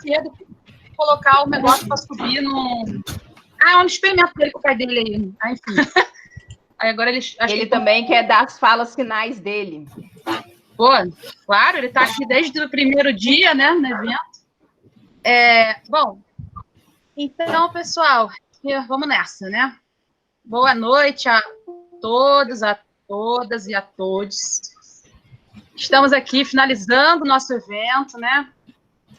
cedo colocar o negócio para subir no... é um experimento dele com o pai dele aí. Enfim. Aí agora ele também quer dar as falas finais dele. Pô, claro, ele está aqui desde o primeiro dia, né, no evento. Bom, então, pessoal, vamos nessa, né? Boa noite a todos, a todas e a todos. Estamos aqui finalizando o nosso evento, né?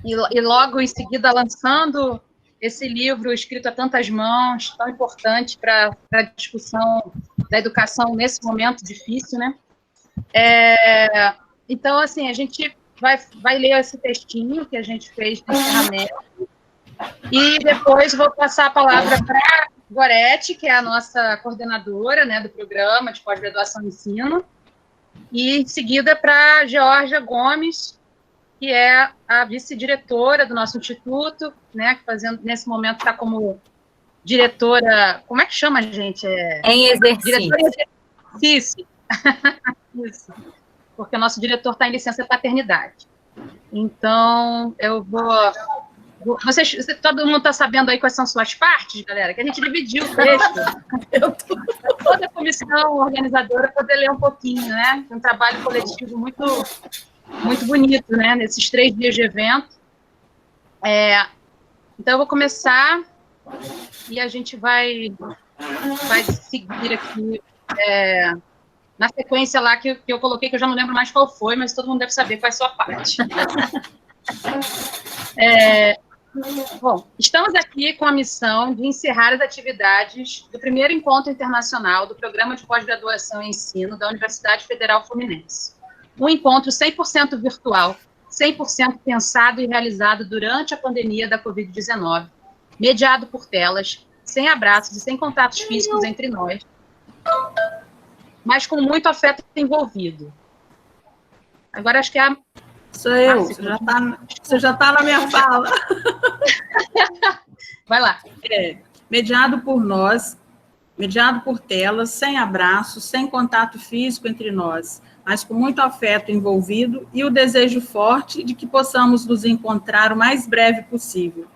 E logo em seguida lançando esse livro escrito a tantas mãos, tão importante para a discussão da educação nesse momento difícil, né? Então, assim, a gente vai ler esse textinho que a gente fez no encerramento e depois vou passar a palavra para a Gorete, que é a nossa coordenadora, né, do programa de pós-graduação e ensino, e em seguida para a Georgia Gomes, que é a vice-diretora do nosso instituto, né, que nesse momento está como diretora, como é que chama, gente? Em exercício. Diretora em exercício. Isso. Porque o nosso diretor está em licença paternidade. Então, eu vou... todo mundo está sabendo aí quais são suas partes, galera? Que a gente dividiu o texto. Toda a comissão organizadora poder ler um pouquinho, né? Um trabalho coletivo muito, muito bonito, né? Nesses 3 dias de evento. Então, eu vou começar e a gente vai seguir aqui... na sequência lá que eu coloquei, que eu já não lembro mais qual foi, mas todo mundo deve saber qual é a sua parte. Bom, estamos aqui com a missão de encerrar as atividades do primeiro encontro internacional do Programa de Pós-Graduação em Ensino da Universidade Federal Fluminense. Um encontro 100% virtual, 100% pensado e realizado durante a pandemia da Covid-19, mediado por telas, sem abraços e sem contatos físicos entre nós, mas com muito afeto envolvido. Agora acho que é a... Sou eu, você já tá na minha fala. Vai lá. Mediado por nós, mediado por telas, sem abraços, sem contato físico entre nós, mas com muito afeto envolvido e o desejo forte de que possamos nos encontrar o mais breve possível.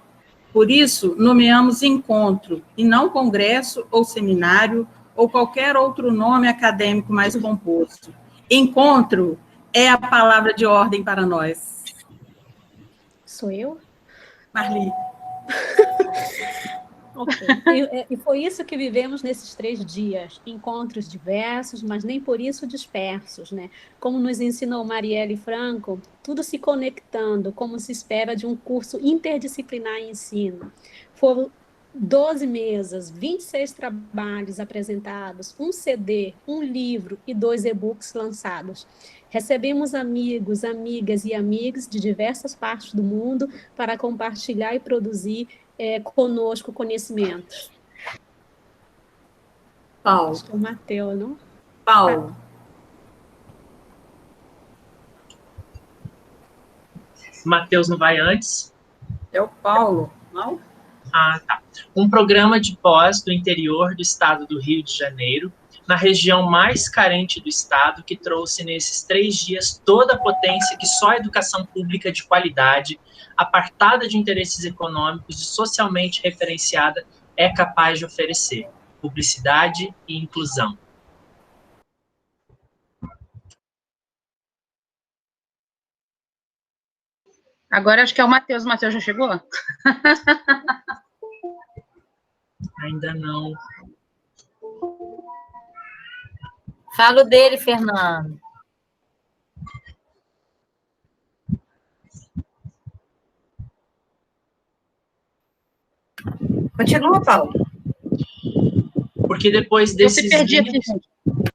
Por isso, nomeamos encontro, e não congresso ou seminário, ou qualquer outro nome acadêmico mais composto. Encontro é a palavra de ordem para nós. Sou eu? Marli. Ok. E foi isso que vivemos nesses 3 dias. Encontros diversos, mas nem por isso dispersos, né? Como nos ensinou Marielle Franco, tudo se conectando, como se espera de um curso interdisciplinar em ensino. Foram 12 mesas, 26 trabalhos apresentados, um CD, um livro e 2 e-books lançados. Recebemos amigos, amigas e amigos de diversas partes do mundo para compartilhar e produzir conosco conhecimentos. Paulo. Acho que é o Matheus, não? Paulo. Matheus não vai antes? É o Paulo, não? Ah, tá. Um programa de pós do interior do estado do Rio de Janeiro, na região mais carente do estado, que trouxe nesses 3 dias toda a potência que só a educação pública de qualidade, apartada de interesses econômicos e socialmente referenciada, é capaz de oferecer: publicidade e inclusão. Agora acho que é o Matheus. O Matheus já chegou? Ainda não. Falo dele, Fernando. Continua, Paulo. Porque depois desses... Eu se perdi aqui, gente.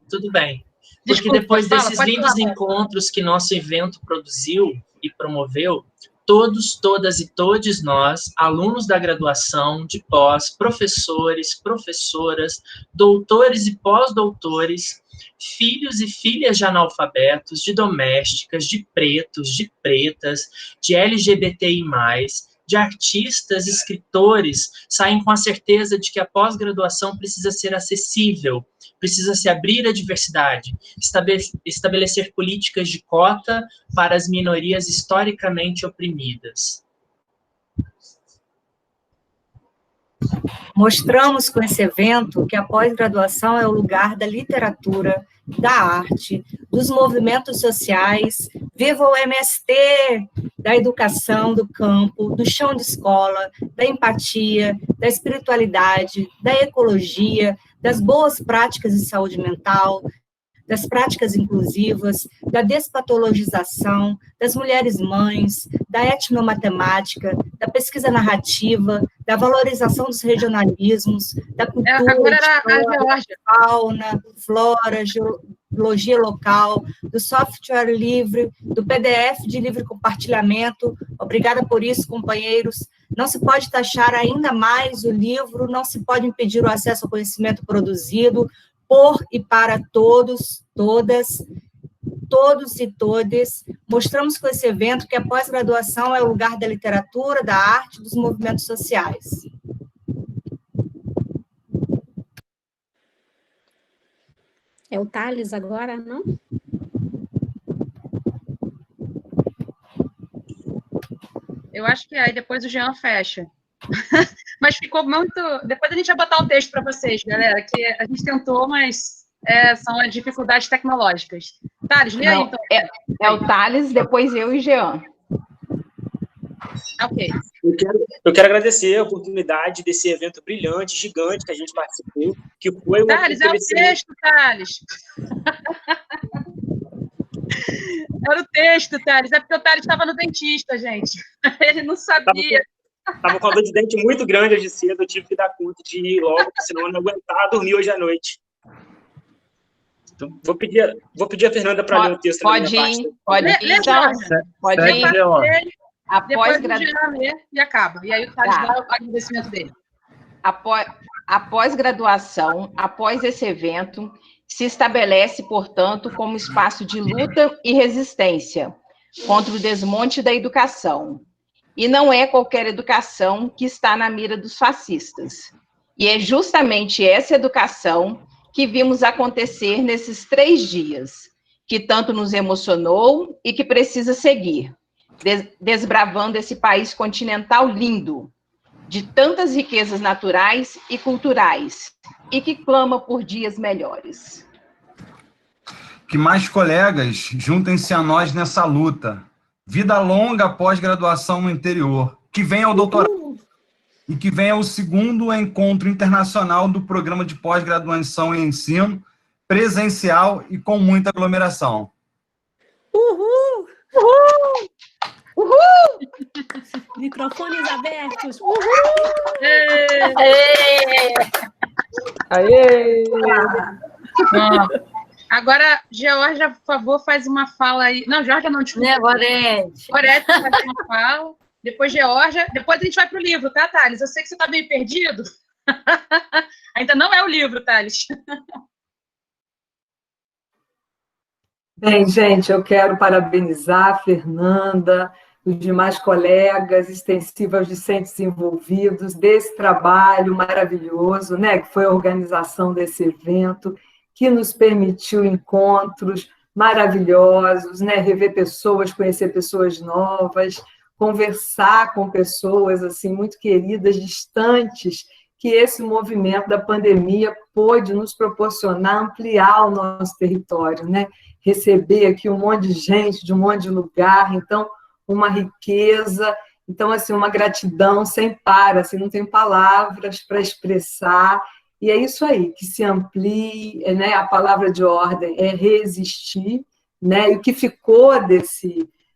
Tudo bem. Porque Desculpa, depois desses pode lindos falar. encontros que nosso evento produziu e promoveu, todos, todas e todes nós, alunos da graduação, de pós, professores, professoras, doutores e pós-doutores, filhos e filhas de analfabetos, de domésticas, de pretos, de pretas, de LGBTI+, de artistas, escritores, saem com a certeza de que a pós-graduação precisa ser acessível, precisa se abrir à diversidade, estabelecer políticas de cota para as minorias historicamente oprimidas. Mostramos com esse evento que a pós-graduação é o lugar da literatura, da arte, dos movimentos sociais, viva o MST, da educação do campo, do chão de escola, da empatia, da espiritualidade, da ecologia, das boas práticas de saúde mental, das práticas inclusivas, da despatologização, das mulheres mães, da etnomatemática, da pesquisa narrativa, da valorização dos regionalismos, da cultura, Agora era a história, Geórgia. fauna, flora, geologia local, do software livre, do PDF de livre compartilhamento. Obrigada por isso, companheiros. Não se pode taxar ainda mais o livro, não se pode impedir o acesso ao conhecimento produzido por e para todos, todas, todos e todes. Mostramos com esse evento que a pós-graduação é o lugar da literatura, da arte, dos movimentos sociais. É o Thales agora, não? Eu acho que aí depois o Jean fecha. Mas ficou muito... Depois a gente vai botar o texto para vocês, galera, que a gente tentou, mas são as dificuldades tecnológicas. Thales, lê aí, então. É o Thales, depois eu e Jean. Ok. Eu quero agradecer a oportunidade desse evento brilhante, gigante, que a gente participou, que foi uma... Thales, é o texto, Thales. Era o texto, Thales. É porque o Thales estava no dentista, gente. Ele não sabia. Estava com a dor de dente muito grande hoje cedo, eu tive que dar conta de ir logo, porque senão eu não aguentava dormir hoje à noite. Então, vou pedir a Fernanda para ler o texto. Pode ir, então. Pode ir. Depois o Jean lê e acaba. E aí o Thales dá o agradecimento dele. A pós-graduação, após esse evento, se estabelece, portanto, como espaço de luta e resistência contra o desmonte da educação. E não é qualquer educação que está na mira dos fascistas. E é justamente essa educação que vimos acontecer nesses 3 dias, que tanto nos emocionou e que precisa seguir, desbravando esse país continental lindo, de tantas riquezas naturais e culturais, e que clama por dias melhores. Que mais colegas juntem-se a nós nessa luta. Vida longa após graduação no interior. Que venha o doutorado. E que venha o 2º encontro internacional do programa de pós-graduação em ensino, presencial e com muita aglomeração. Uhul! Uhul! Uhul! Microfones abertos. Uhul! Aê! Agora, Geórgia, por favor, faz uma fala aí. Não, Geórgia não, desculpa. Gorete. Gorete faz uma fala. Depois, Geórgia. Depois a gente vai para o livro, tá, Thales? Eu sei que você está meio perdido. Ainda não é o livro, Thales. Bem, gente, eu quero parabenizar a Fernanda, os demais colegas, extensivo aos discentes envolvidos, desse trabalho maravilhoso, né, que foi a organização desse evento, que nos permitiu encontros maravilhosos, né, rever pessoas, conhecer pessoas novas, conversar com pessoas assim muito queridas, distantes, que esse movimento da pandemia pôde nos proporcionar ampliar o nosso território, né? Receber aqui um monte de gente, de um monte de lugar, então, uma riqueza, então, assim, uma gratidão sem par, assim, não tem palavras para expressar, e é isso aí, que se amplie, né? A palavra de ordem é resistir, né? E o que ficou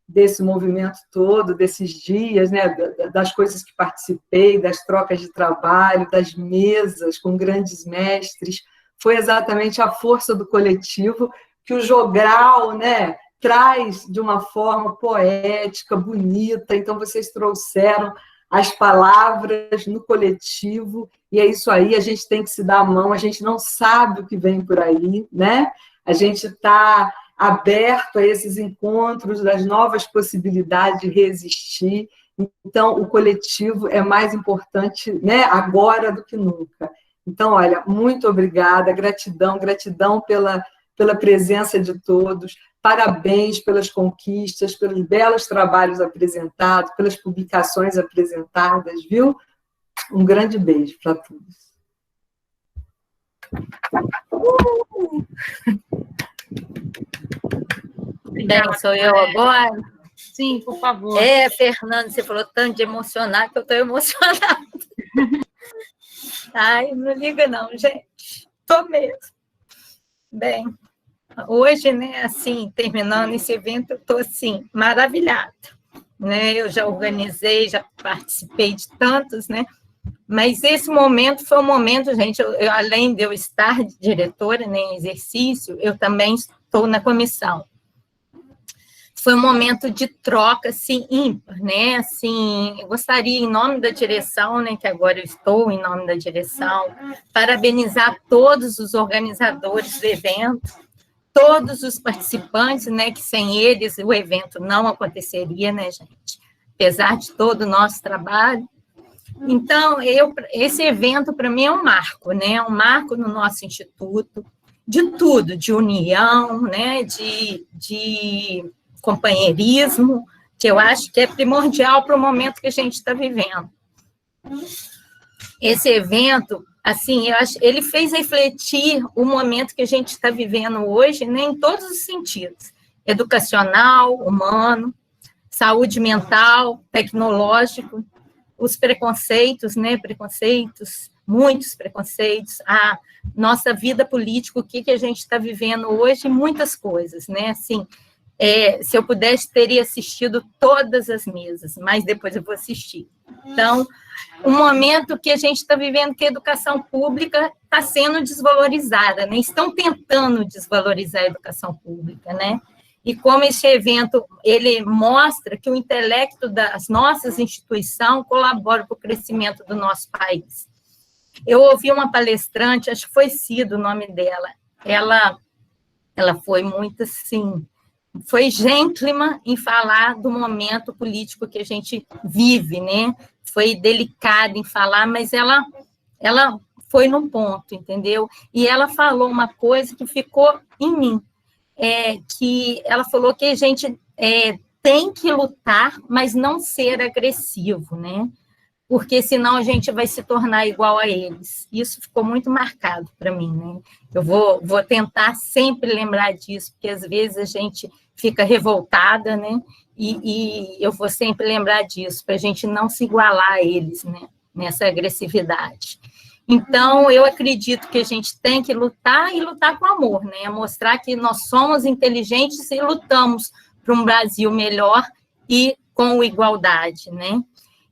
desse movimento todo, desses dias, né, das coisas que participei, das trocas de trabalho, das mesas com grandes mestres, foi exatamente a força do coletivo que o jogral, né, traz de uma forma poética, bonita. Então, vocês trouxeram as palavras no coletivo, e é isso aí, a gente tem que se dar a mão, a gente não sabe o que vem por aí, né? A gente está aberto a esses encontros, das novas possibilidades de resistir. Então, o coletivo é mais importante, né, agora do que nunca. Então, olha, muito obrigada, gratidão pela presença de todos, parabéns pelas conquistas, pelos belos trabalhos apresentados, pelas publicações apresentadas, viu? Um grande beijo para todos. Bem, sou eu agora? Sim, por favor. Fernando, você falou tanto de emocionar que eu estou emocionada. Ai, não liga não, gente. Estou mesmo. Bem, hoje, né, assim, terminando esse evento, eu estou, assim, maravilhada. Né? Eu já organizei, já participei de tantos, né? Mas esse momento foi um momento, gente, além de eu estar de diretora, né, em exercício, eu também estou na comissão. Foi um momento de troca, assim, ímpar, né, assim, eu gostaria, em nome da direção, né, que agora eu estou em nome da direção, parabenizar todos os organizadores do evento, todos os participantes, né, que sem eles o evento não aconteceria, né, gente, apesar de todo o nosso trabalho. Então, esse evento, para mim, é um marco, né, um marco no nosso instituto, de tudo, de união, né, de companheirismo, que eu acho que é primordial para o momento que a gente está vivendo. Esse evento, assim, eu acho, ele fez refletir o momento que a gente está vivendo hoje, né, em todos os sentidos, educacional, humano, saúde mental, tecnológico, os preconceitos, né, muitos preconceitos, a nossa vida política, o que a gente está vivendo hoje, muitas coisas, né, assim, se eu pudesse, teria assistido todas as mesas, mas depois eu vou assistir. Então, um momento que a gente está vivendo que a educação pública está sendo desvalorizada, né? Estão tentando desvalorizar a educação pública, né? E como esse evento, ele mostra que o intelecto das nossas instituições colabora para o crescimento do nosso país. Eu ouvi uma palestrante, acho que foi Cida o nome dela, ela foi muito, assim, foi gentleman em falar do momento político que a gente vive, né? Foi delicada em falar, mas ela foi num ponto, entendeu? E ela falou uma coisa que ficou em mim, que ela falou que a gente tem que lutar, mas não ser agressivo, né? Porque senão a gente vai se tornar igual a eles. Isso ficou muito marcado para mim, né? Eu vou tentar sempre lembrar disso, porque às vezes a gente fica revoltada, né? E eu vou sempre lembrar disso, para a gente não se igualar a eles, né? Nessa agressividade. Então, eu acredito que a gente tem que lutar e lutar com amor, né? Mostrar que nós somos inteligentes e lutamos para um Brasil melhor e com igualdade, né?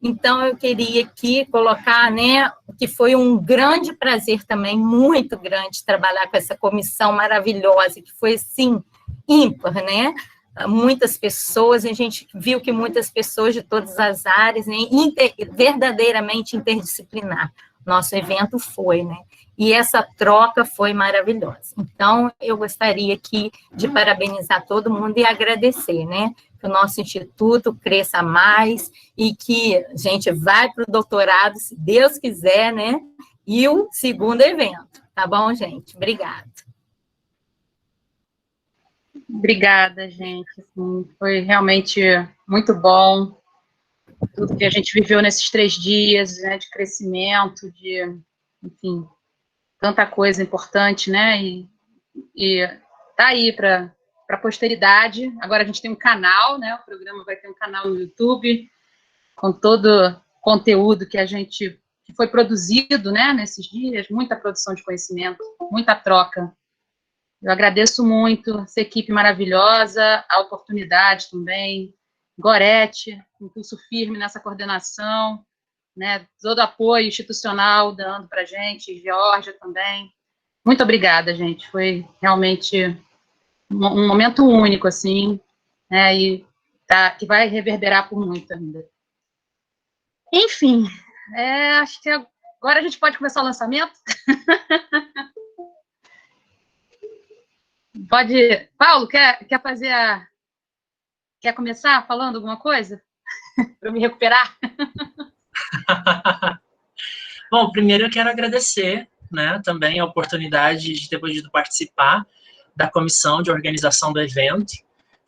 Então, eu queria aqui colocar, né, que foi um grande prazer também, muito grande, trabalhar com essa comissão maravilhosa, que foi, assim, ímpar, né? Muitas pessoas, a gente viu que muitas pessoas de todas as áreas, né, verdadeiramente interdisciplinar. Nosso evento foi, né? E essa troca foi maravilhosa. Então, eu gostaria aqui de parabenizar todo mundo e agradecer, né? Que o nosso instituto cresça mais e que a gente vai para o doutorado, se Deus quiser, né? E o segundo evento, tá bom, gente? Obrigada. Obrigada, gente. Assim, foi realmente muito bom tudo que a gente viveu nesses 3 dias, né, de crescimento, de, enfim, tanta coisa importante, né, e tá aí para a posteridade. Agora a gente tem um canal, né, o programa vai ter um canal no YouTube, com todo o conteúdo que foi produzido, né, nesses dias, muita produção de conhecimento, muita troca. Eu agradeço muito essa equipe maravilhosa, a oportunidade também, Gorete, um pulso firme nessa coordenação, né, todo apoio institucional dando para a gente, Georgia também. Muito obrigada, gente, foi realmente um momento único, assim, né, e que vai reverberar por muito ainda. Enfim, acho que agora a gente pode começar o lançamento. Pode. Paulo, quer começar falando alguma coisa? Para eu me recuperar? Bom, primeiro eu quero agradecer, né, também a oportunidade de ter podido participar da comissão de organização do evento,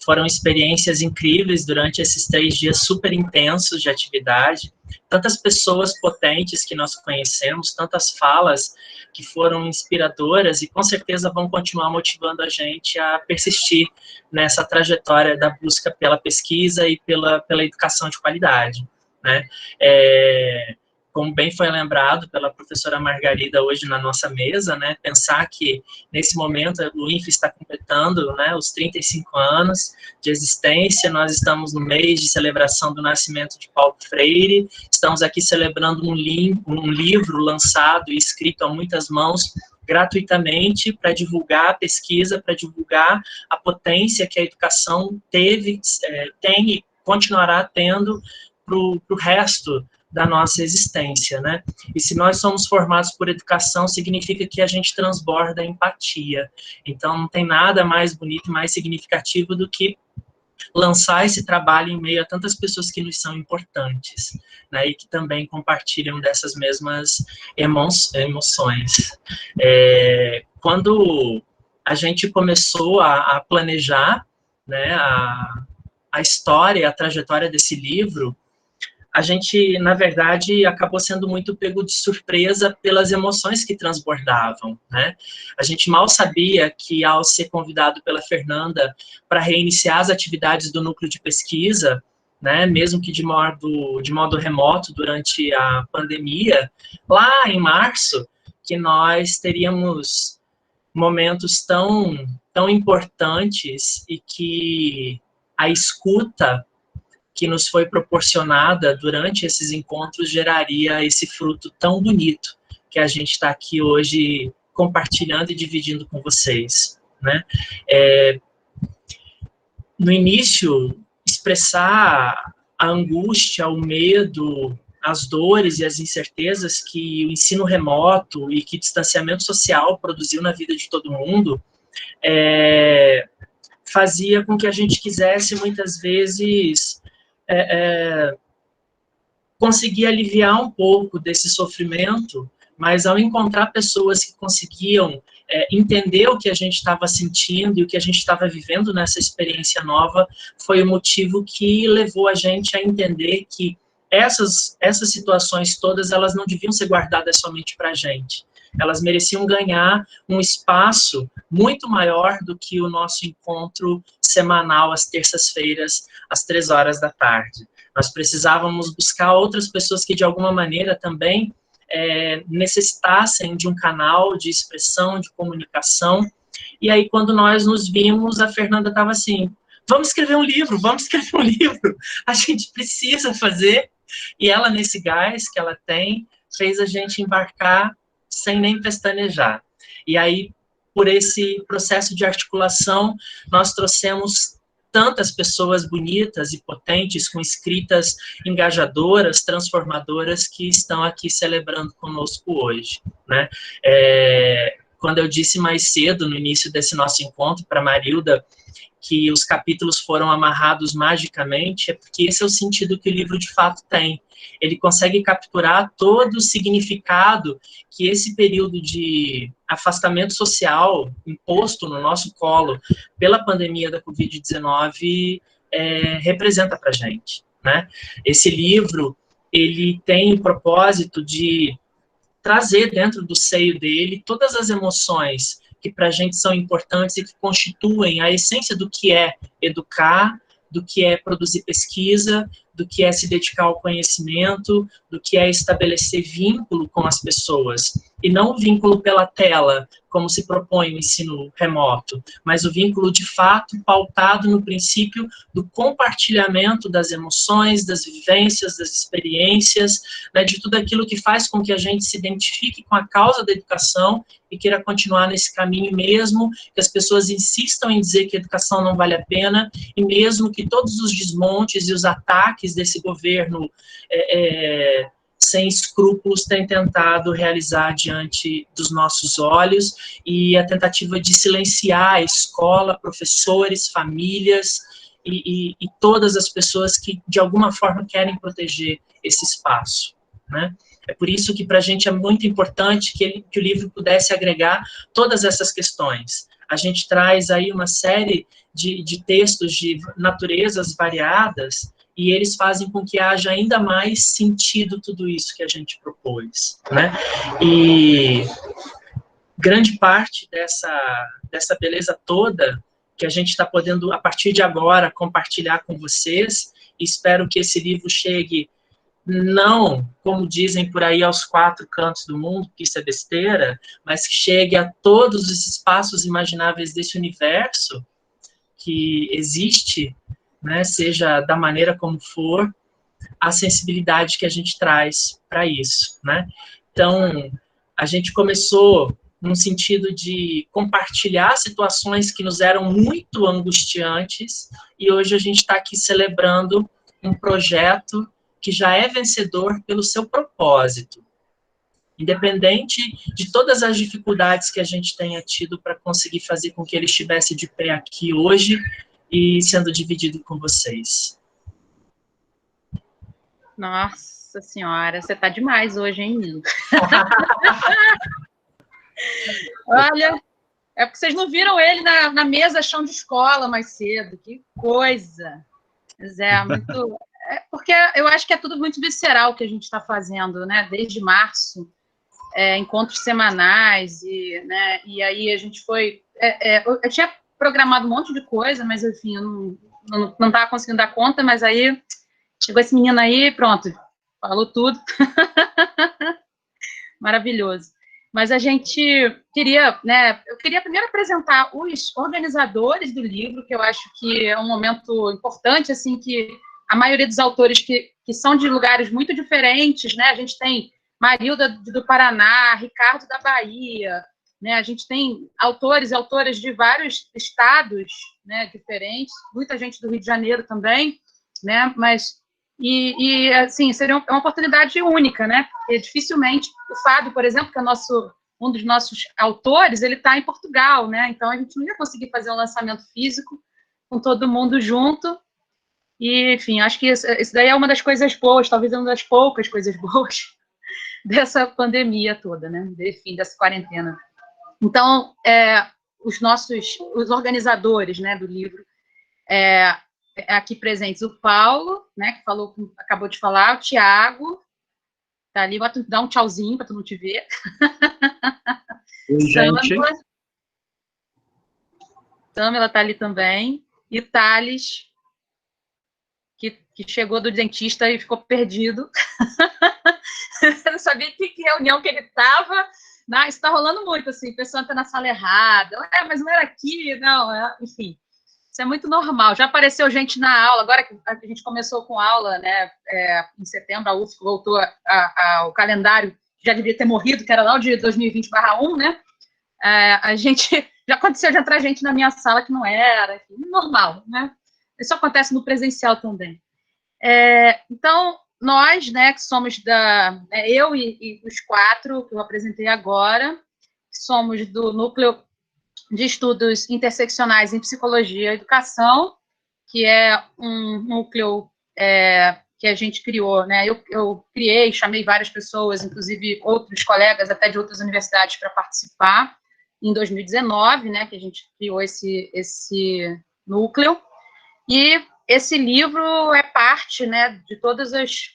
Foram experiências incríveis durante esses 3 dias super intensos de atividade. Tantas pessoas potentes que nós conhecemos, tantas falas que foram inspiradoras e com certeza vão continuar motivando a gente a persistir nessa trajetória da busca pela pesquisa e pela educação de qualidade, né? Como bem foi lembrado pela professora Margarida hoje na nossa mesa, né, pensar que, nesse momento, o INFE está completando, né, os 35 anos de existência, nós estamos no mês de celebração do nascimento de Paulo Freire, estamos aqui celebrando um livro lançado e escrito a muitas mãos, gratuitamente, para divulgar a pesquisa, para divulgar a potência que a educação tem e continuará tendo para o resto da nossa existência, né? E se nós somos formados por educação, significa que a gente transborda empatia. Então, não tem nada mais bonito e mais significativo do que lançar esse trabalho em meio a tantas pessoas que nos são importantes, né? E que também compartilham dessas mesmas emoções. Quando a gente começou a planejar, né, a história, a trajetória desse livro, a gente, na verdade, acabou sendo muito pego de surpresa pelas emoções que transbordavam, né? A gente mal sabia que, ao ser convidado pela Fernanda para reiniciar as atividades do núcleo de pesquisa, né, mesmo que de modo remoto durante a pandemia, lá em março, que nós teríamos momentos tão importantes e que a escuta que nos foi proporcionada durante esses encontros geraria esse fruto tão bonito que a gente está aqui hoje compartilhando e dividindo com vocês, né? No início, expressar a angústia, o medo, as dores e as incertezas que o ensino remoto e que o distanciamento social produziu na vida de todo mundo, fazia com que a gente quisesse, muitas vezes, conseguir aliviar um pouco desse sofrimento, mas ao encontrar pessoas que conseguiam entender o que a gente estava sentindo e o que a gente estava vivendo nessa experiência nova, foi o motivo que levou a gente a entender que essas situações todas, elas não deviam ser guardadas somente para a gente. Elas mereciam ganhar um espaço muito maior do que o nosso encontro semanal às terças-feiras, às 15h. Nós precisávamos buscar outras pessoas que, de alguma maneira, também necessitassem de um canal de expressão, de comunicação. E aí, quando nós nos vimos, a Fernanda estava assim, vamos escrever um livro, a gente precisa fazer. E ela, nesse gás que ela tem, fez a gente embarcar sem nem pestanejar. E aí, por esse processo de articulação, nós trouxemos tantas pessoas bonitas e potentes, com escritas engajadoras, transformadoras, que estão aqui celebrando conosco hoje, né? Quando eu disse mais cedo, no início desse nosso encontro, para Marilda, que os capítulos foram amarrados magicamente, é porque esse é o sentido que o livro de fato tem. Ele consegue capturar todo o significado que esse período de afastamento social imposto no nosso colo pela pandemia da Covid-19 representa para a gente, né? Esse livro, ele tem o propósito de trazer dentro do seio dele todas as emoções que para a gente são importantes e que constituem a essência do que é educar, do que é produzir pesquisa, do que é se dedicar ao conhecimento, do que é estabelecer vínculo com as pessoas. E não o vínculo pela tela, como se propõe o ensino remoto, mas o vínculo de fato pautado no princípio do compartilhamento das emoções, das vivências, das experiências, né, de tudo aquilo que faz com que a gente se identifique com a causa da educação e queira continuar nesse caminho, mesmo que as pessoas insistam em dizer que a educação não vale a pena, e mesmo que todos os desmontes e os ataques desse governo sem escrúpulos tem tentado realizar diante dos nossos olhos, e a tentativa de silenciar a escola, professores, famílias e todas as pessoas que de alguma forma querem proteger esse espaço, né? É por isso que para a gente é muito importante que o livro pudesse agregar todas essas questões. A gente traz aí uma série de textos de naturezas variadas, e eles fazem com que haja ainda mais sentido tudo isso que a gente propôs, né? E grande parte dessa beleza toda que a gente está podendo, a partir de agora, compartilhar com vocês, e espero que esse livro chegue, não, como dizem por aí, aos 4 cantos do mundo, que isso é besteira, mas que chegue a todos os espaços imagináveis desse universo que existe, né, seja da maneira como for, a sensibilidade que a gente traz para isso, né? Então, a gente começou num sentido de compartilhar situações que nos eram muito angustiantes, e hoje a gente está aqui celebrando um projeto que já é vencedor pelo seu propósito, independente de todas as dificuldades que a gente tenha tido para conseguir fazer com que ele estivesse de pé aqui hoje e sendo dividido com vocês. Nossa senhora, você tá demais hoje, hein, Nilo? Olha, é porque vocês não viram ele na mesa chão de escola mais cedo. Que coisa! Mas muito... porque eu acho que é tudo muito visceral que a gente está fazendo, né? Desde março, encontros semanais, né? E aí a gente foi... eu tinha programado um monte de coisa, mas, enfim, eu não estava conseguindo dar conta, mas aí chegou esse menino aí, pronto, falou tudo. Maravilhoso. Mas a gente queria, né, eu queria primeiro apresentar os organizadores do livro, que eu acho que é um momento importante, assim, que a maioria dos autores que são de lugares muito diferentes, né, a gente tem Marilda do Paraná, Ricardo da Bahia, né, a gente tem autores e autoras de vários estados, né, diferentes, muita gente do Rio de Janeiro também, né, mas... assim, seria uma oportunidade única, né? Porque dificilmente o Fábio, por exemplo, que é um dos nossos autores, ele está em Portugal, né? Então a gente não ia conseguir fazer um lançamento físico com todo mundo junto. E, enfim, acho que isso daí é uma das coisas boas, talvez uma das poucas coisas boas dessa pandemia toda, né? Enfim, dessa quarentena. Então, os organizadores, né, do livro, aqui presentes o Paulo, né, que acabou de falar, o Tiago, tá ali, dá um tchauzinho para tu não te ver. Gente. Tâmela tá ali também. E Thales, que chegou do dentista e ficou perdido. Eu não sabia que reunião que ele estava. Isso está rolando muito, assim, a pessoa está na sala errada. Mas não era aqui, não. Enfim. Isso é muito normal. Já apareceu gente na aula, agora que a gente começou com aula, né, em setembro, a UFSC voltou ao calendário, já devia ter morrido, que era lá o de 2020/1, né? Já aconteceu de entrar gente na minha sala que não era, enfim, normal, né? Isso acontece no presencial também. Então, nós, né, que somos eu e os 4 que eu apresentei agora, somos do Núcleo de Estudos Interseccionais em Psicologia e Educação, que é um núcleo que a gente criou, né? Eu criei, chamei várias pessoas, inclusive outros colegas até de outras universidades para participar, em 2019, né, que a gente criou esse núcleo, e esse livro é parte, né, de todos os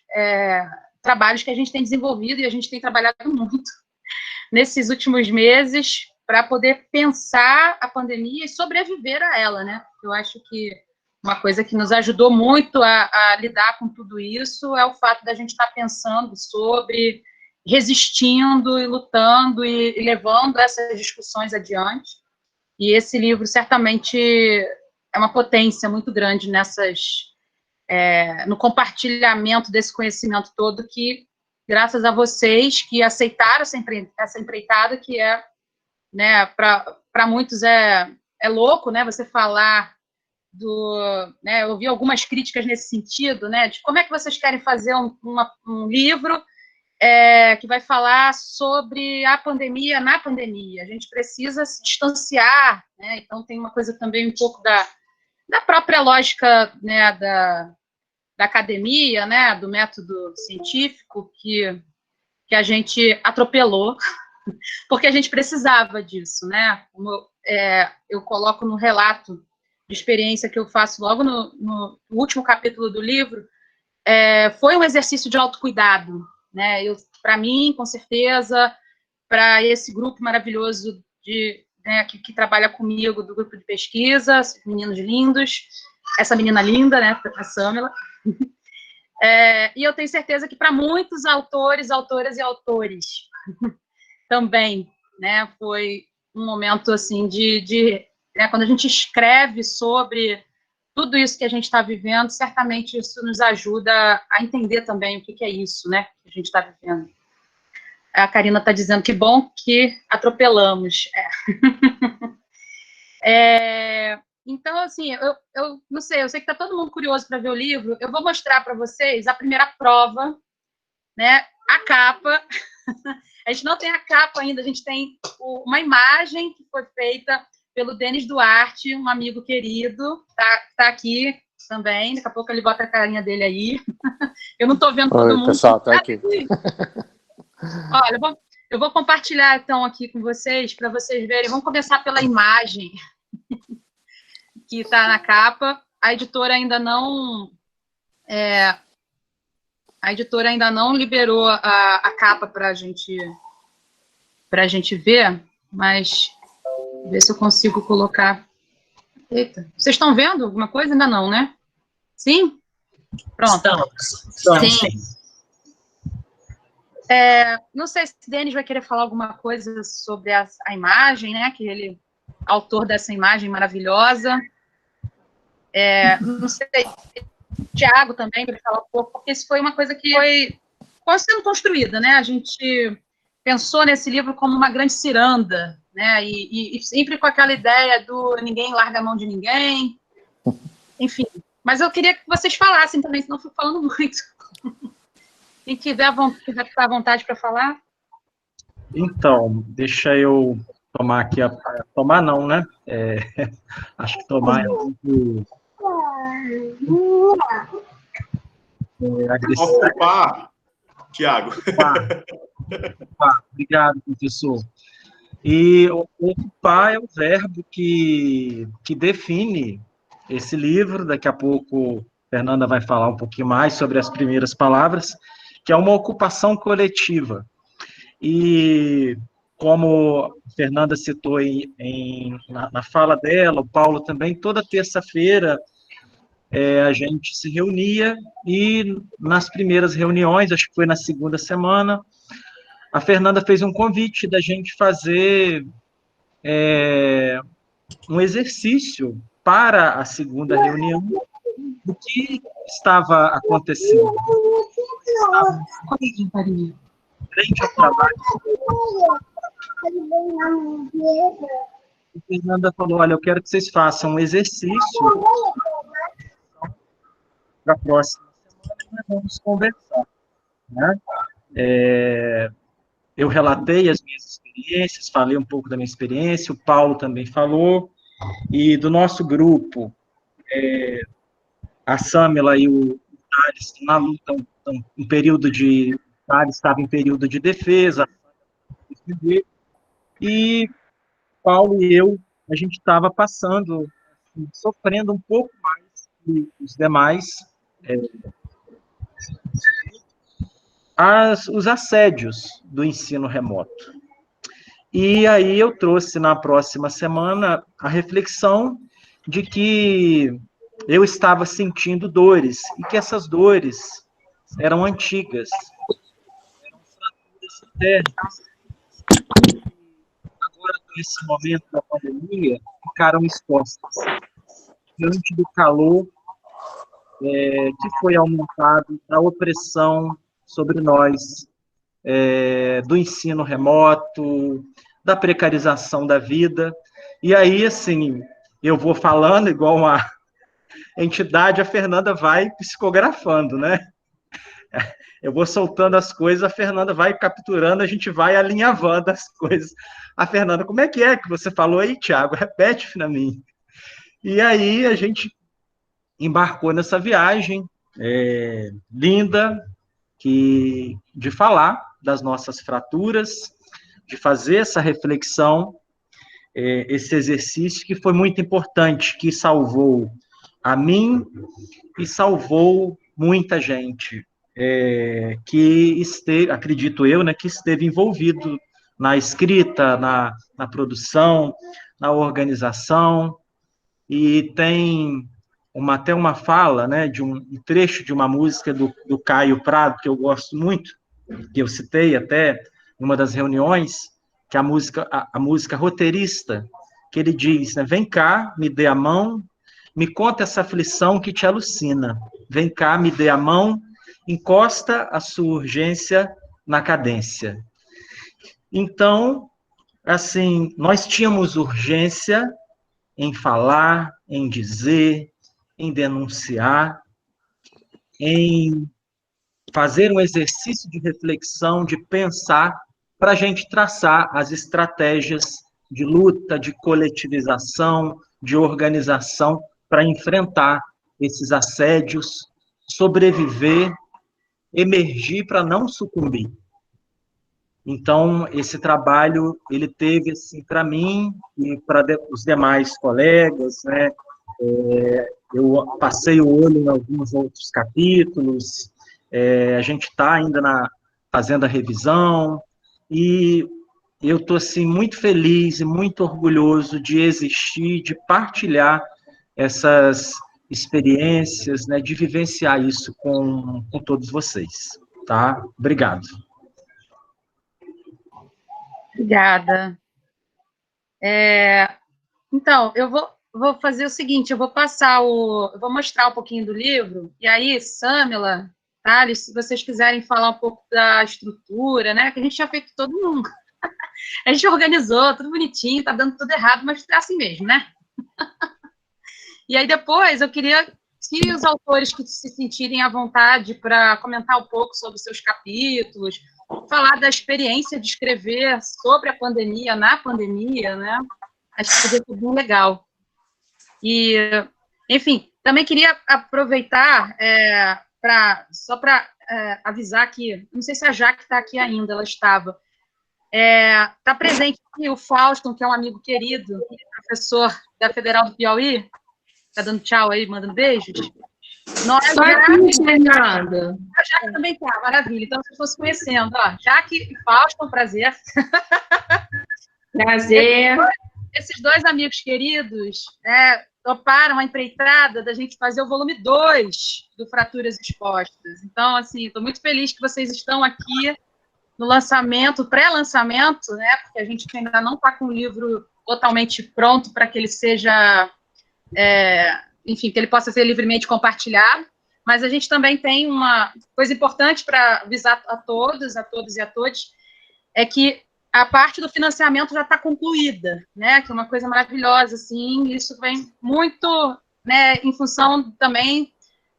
trabalhos que a gente tem desenvolvido, e a gente tem trabalhado muito nesses últimos meses, para poder pensar a pandemia e sobreviver a ela, né? Eu acho que uma coisa que nos ajudou muito a lidar com tudo isso é o fato da gente estar pensando sobre, resistindo e lutando e levando essas discussões adiante. E esse livro certamente é uma potência muito grande no compartilhamento desse conhecimento todo, que graças a vocês que aceitaram essa empreitada, que né, para muitos é louco, né, você falar né, eu ouvi algumas críticas nesse sentido, né, de como é que vocês querem fazer um livro que vai falar sobre a pandemia na pandemia. A gente precisa se distanciar, né, então tem uma coisa também um pouco da própria lógica, né, da academia, né, do método científico, que a gente atropelou, porque a gente precisava disso, né? Como, eu coloco no relato de experiência que eu faço logo no último capítulo do livro, foi um exercício de autocuidado, né? Para mim, com certeza, para esse grupo maravilhoso que trabalha comigo, do grupo de pesquisa, meninos lindos, essa menina linda, né, a Samela, e eu tenho certeza que para muitos autores, autoras e autores também, né, foi um momento, assim, né, quando a gente escreve sobre tudo isso que a gente está vivendo, certamente isso nos ajuda a entender também o que é isso, né, que a gente está vivendo. A Karina está dizendo que bom que atropelamos. Então, assim, eu não sei, eu sei que está todo mundo curioso para ver o livro, eu vou mostrar para vocês a primeira prova, né, a capa. A gente não tem a capa ainda, a gente tem uma imagem que foi feita pelo Denis Duarte, um amigo querido, tá aqui também, daqui a pouco ele bota a carinha dele aí. Eu não estou vendo todo mundo. Pessoal, tá aqui. Olha, eu vou compartilhar, então, aqui com vocês, para vocês verem. Vamos começar pela imagem que está na capa. A editora ainda não liberou a capa para a gente ver, mas ver se eu consigo colocar. Eita, vocês estão vendo alguma coisa? Ainda não, né? Sim? Pronto. Estamos. Sim. Não sei se o Denis vai querer falar alguma coisa sobre a imagem, né? Que ele é autor dessa imagem maravilhosa. Não sei, o Tiago também para falar um pouco, porque isso foi uma coisa que foi sendo construída, né? A gente pensou nesse livro como uma grande ciranda, né? E sempre com aquela ideia do ninguém larga a mão de ninguém, enfim. Mas eu queria que vocês falassem também, senão eu fui falando muito. Quem quiser ficar à vontade para falar. Então, deixa eu tomar aqui tomar não, né? Acho que tomar é muito... Ocupar, Tiago. Obrigado, professor. E ocupar é o verbo que define esse livro. Daqui a pouco, Fernanda vai falar um pouquinho mais sobre as primeiras palavras, que é uma ocupação coletiva. E, como a Fernanda citou na fala dela, o Paulo também, toda terça-feira a gente se reunia, e nas primeiras reuniões, acho que foi na segunda semana, a Fernanda fez um convite da gente fazer um exercício para a segunda reunião do que estava acontecendo. Frente ao trabalho. A Fernanda falou, olha, eu quero que vocês façam um exercício para a próxima semana, nós vamos conversar, né? Eu relatei as minhas experiências, falei um pouco da minha experiência, o Paulo também falou, e do nosso grupo, a Samela e o Thales na luta, em período de... Thales estava em período de defesa, e Paulo e eu, a gente estava passando, sofrendo um pouco mais que os demais, os assédios do ensino remoto. E aí eu trouxe na próxima semana a reflexão de que eu estava sentindo dores, e que essas dores eram antigas, eram fraturas internas, que agora, nesse momento da pandemia, ficaram expostas diante do calor que foi aumentado, da opressão sobre nós, do ensino remoto, da precarização da vida. E aí, assim, eu vou falando igual uma entidade, a Fernanda vai psicografando, né? Eu vou soltando as coisas, a Fernanda vai capturando, a gente vai alinhavando as coisas. A Fernanda, como é que você falou aí, Tiago? Repete para mim. E aí a gente embarcou nessa viagem linda, de falar das nossas fraturas, de fazer essa reflexão, esse exercício que foi muito importante, que salvou a mim e salvou muita gente que esteve, acredito eu, né, que esteve envolvido na escrita, na produção, na organização, e tem até uma fala, né, de um trecho de uma música do Caio Prado, que eu gosto muito, que eu citei até em uma das reuniões, que é a música roteirista, que ele diz, né, vem cá, me dê a mão, me conta essa aflição que te alucina. Vem cá, me dê a mão, encosta a sua urgência na cadência. Então, assim, nós tínhamos urgência em falar, em dizer, em denunciar, em fazer um exercício de reflexão, de pensar, para a gente traçar as estratégias de luta, de coletivização, de organização, para enfrentar esses assédios, sobreviver, emergir para não sucumbir. Então, esse trabalho, ele teve, assim, para mim e para os demais colegas, né, eu passei o olho em alguns outros capítulos, a gente está ainda fazendo a revisão, e eu estou, assim, muito feliz e muito orgulhoso de existir, de partilhar essas experiências, né, de vivenciar isso com todos vocês, tá? Obrigado. Obrigada. Então, eu vou fazer o seguinte, eu vou mostrar um pouquinho do livro, e aí, Samila, Thales, se vocês quiserem falar um pouco da estrutura, né, que a gente tinha feito todo mundo. A gente organizou, tudo bonitinho, tá dando tudo errado, mas é assim mesmo, né? E aí, depois, eu queria que os autores que se sentirem à vontade para comentar um pouco sobre os seus capítulos, falar da experiência de escrever sobre a pandemia, na pandemia, né? Acho que seria tudo legal. E, enfim, também queria aproveitar só para avisar que, não sei se a Jaque está aqui ainda, ela estava. Está presente aqui o Fausto, que é um amigo querido, professor da Federal do Piauí, está dando tchau aí, mandando beijos. Nós, Fernanda. A Jaque também está, maravilha. Então, se fosse conhecendo, ó, Jaque e Fausto, um prazer. Prazer. Esses dois amigos queridos toparam a empreitada da gente fazer o volume 2 do Fraturas Expostas. Então, assim, estou muito feliz que vocês estão aqui no lançamento, pré-lançamento, né? Porque a gente ainda não está com o livro totalmente pronto para que ele seja, enfim, que ele possa ser livremente compartilhado. Mas a gente também tem uma coisa importante para avisar a todos e a todos, é que a parte do financiamento já está concluída, né? Que é uma coisa maravilhosa, assim. Isso vem muito, né, em função também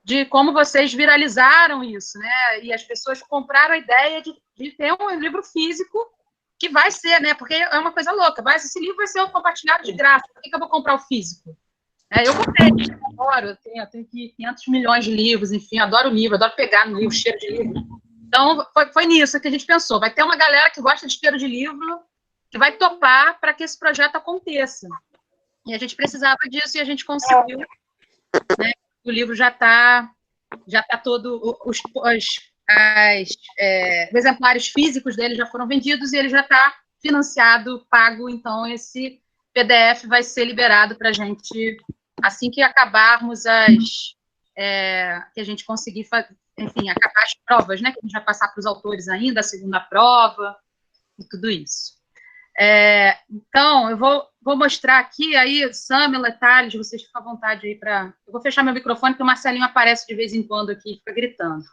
de como vocês viralizaram isso, né? E as pessoas compraram a ideia de ter um livro físico que vai ser, né? Porque é uma coisa louca. Esse livro vai ser compartilhado de graça. Por que eu vou comprar o físico? Eu comprei, eu adoro. Eu tenho 500 milhões de livros, enfim, adoro livro, adoro pegar no livro, cheiro de livro. Então, foi nisso que a gente pensou. Vai ter uma galera que gosta de cheiro de livro que vai topar para que esse projeto aconteça. E a gente precisava disso e a gente conseguiu, né? O livro já está todo, os exemplares físicos dele já foram vendidos e ele já está financiado, pago, então esse PDF vai ser liberado para a gente assim que acabarmos que a gente conseguir, enfim, acabar as provas, né, que a gente vai passar para os autores ainda, a segunda prova e tudo isso. Então, eu vou mostrar aqui, aí, Samila, Thales, vocês ficam à vontade aí para... Eu vou fechar meu microfone, porque o Marcelinho aparece de vez em quando aqui e fica gritando.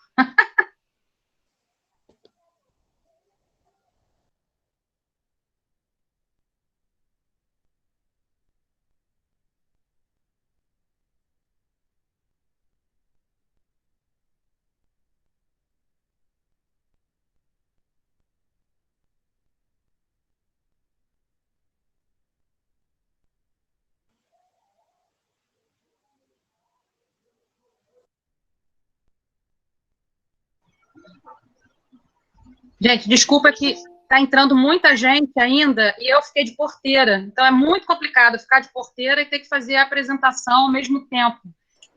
Gente, desculpa que tá entrando muita gente ainda, e eu fiquei de porteira. Então, é muito complicado ficar de porteira e ter que fazer a apresentação ao mesmo tempo.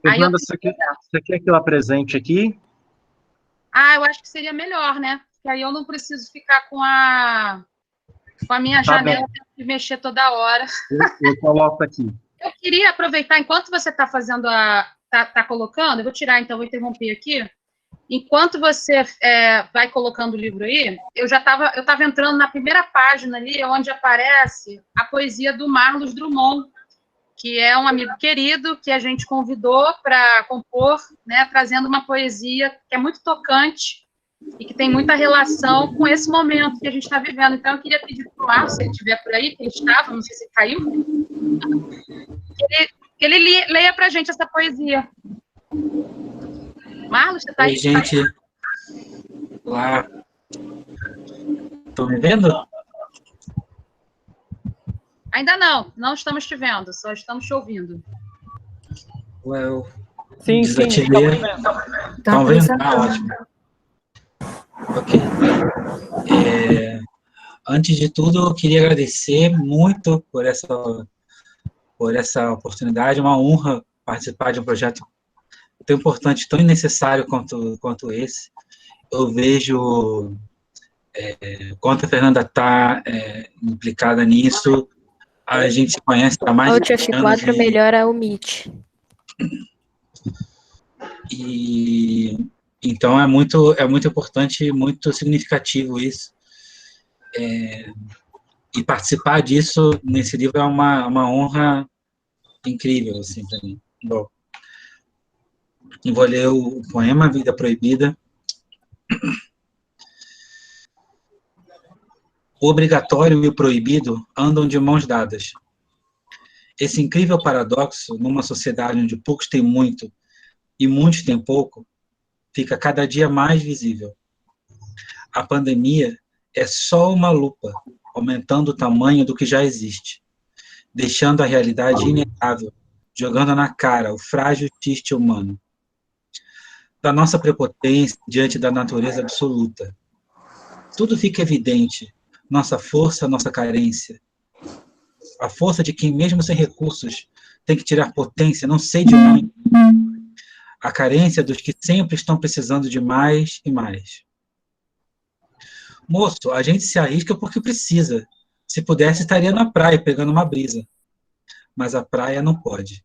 Fernanda, você quer que eu apresente aqui? Eu acho que seria melhor, né? Porque aí eu não preciso ficar com a minha janela de mexer toda hora. Eu coloco aqui. Eu queria aproveitar, enquanto você está fazendo tá colocando, eu vou tirar, então, vou interromper aqui. Enquanto você vai colocando o livro aí, eu estava entrando na primeira página ali, onde aparece a poesia do Marlos Drummond, que é um amigo querido que a gente convidou para compor, né, trazendo uma poesia que é muito tocante e que tem muita relação com esse momento que a gente está vivendo. Então, eu queria pedir para o Marlos, se ele estiver por aí, que ele estava, não sei se ele caiu, que ele leia para a gente essa poesia. Marlos, você está aí? Oi, gente. Olá. Estão me vendo? Ainda não estamos te vendo, só estamos te ouvindo. Eu sim, desativei. Estão vendo? Ótimo. Ok. Antes de tudo, eu queria agradecer muito por essa oportunidade, uma honra participar de um projeto tão importante, tão necessário quanto esse. Eu vejo quanto a Fernanda está implicada nisso. A gente se conhece há mais de 20 anos. Alt F4 melhora o Meet. E então é muito importante, muito significativo isso. E participar disso nesse livro é uma honra incrível, assim, para mim. Bom, eu vou ler o poema Vida Proibida. O obrigatório e o proibido andam de mãos dadas. Esse incrível paradoxo, numa sociedade onde poucos têm muito e muitos têm pouco, fica cada dia mais visível. A pandemia é só uma lupa, aumentando o tamanho do que já existe, deixando a realidade inegável, jogando na cara o frágil tiste humano. Da nossa prepotência diante da natureza absoluta. Tudo fica evidente, nossa força, nossa carência. A força de quem, mesmo sem recursos, tem que tirar potência, não sei de onde. A carência dos que sempre estão precisando de mais e mais. Moço, a gente se arrisca porque precisa. Se pudesse, estaria na praia, pegando uma brisa. Mas a praia não pode.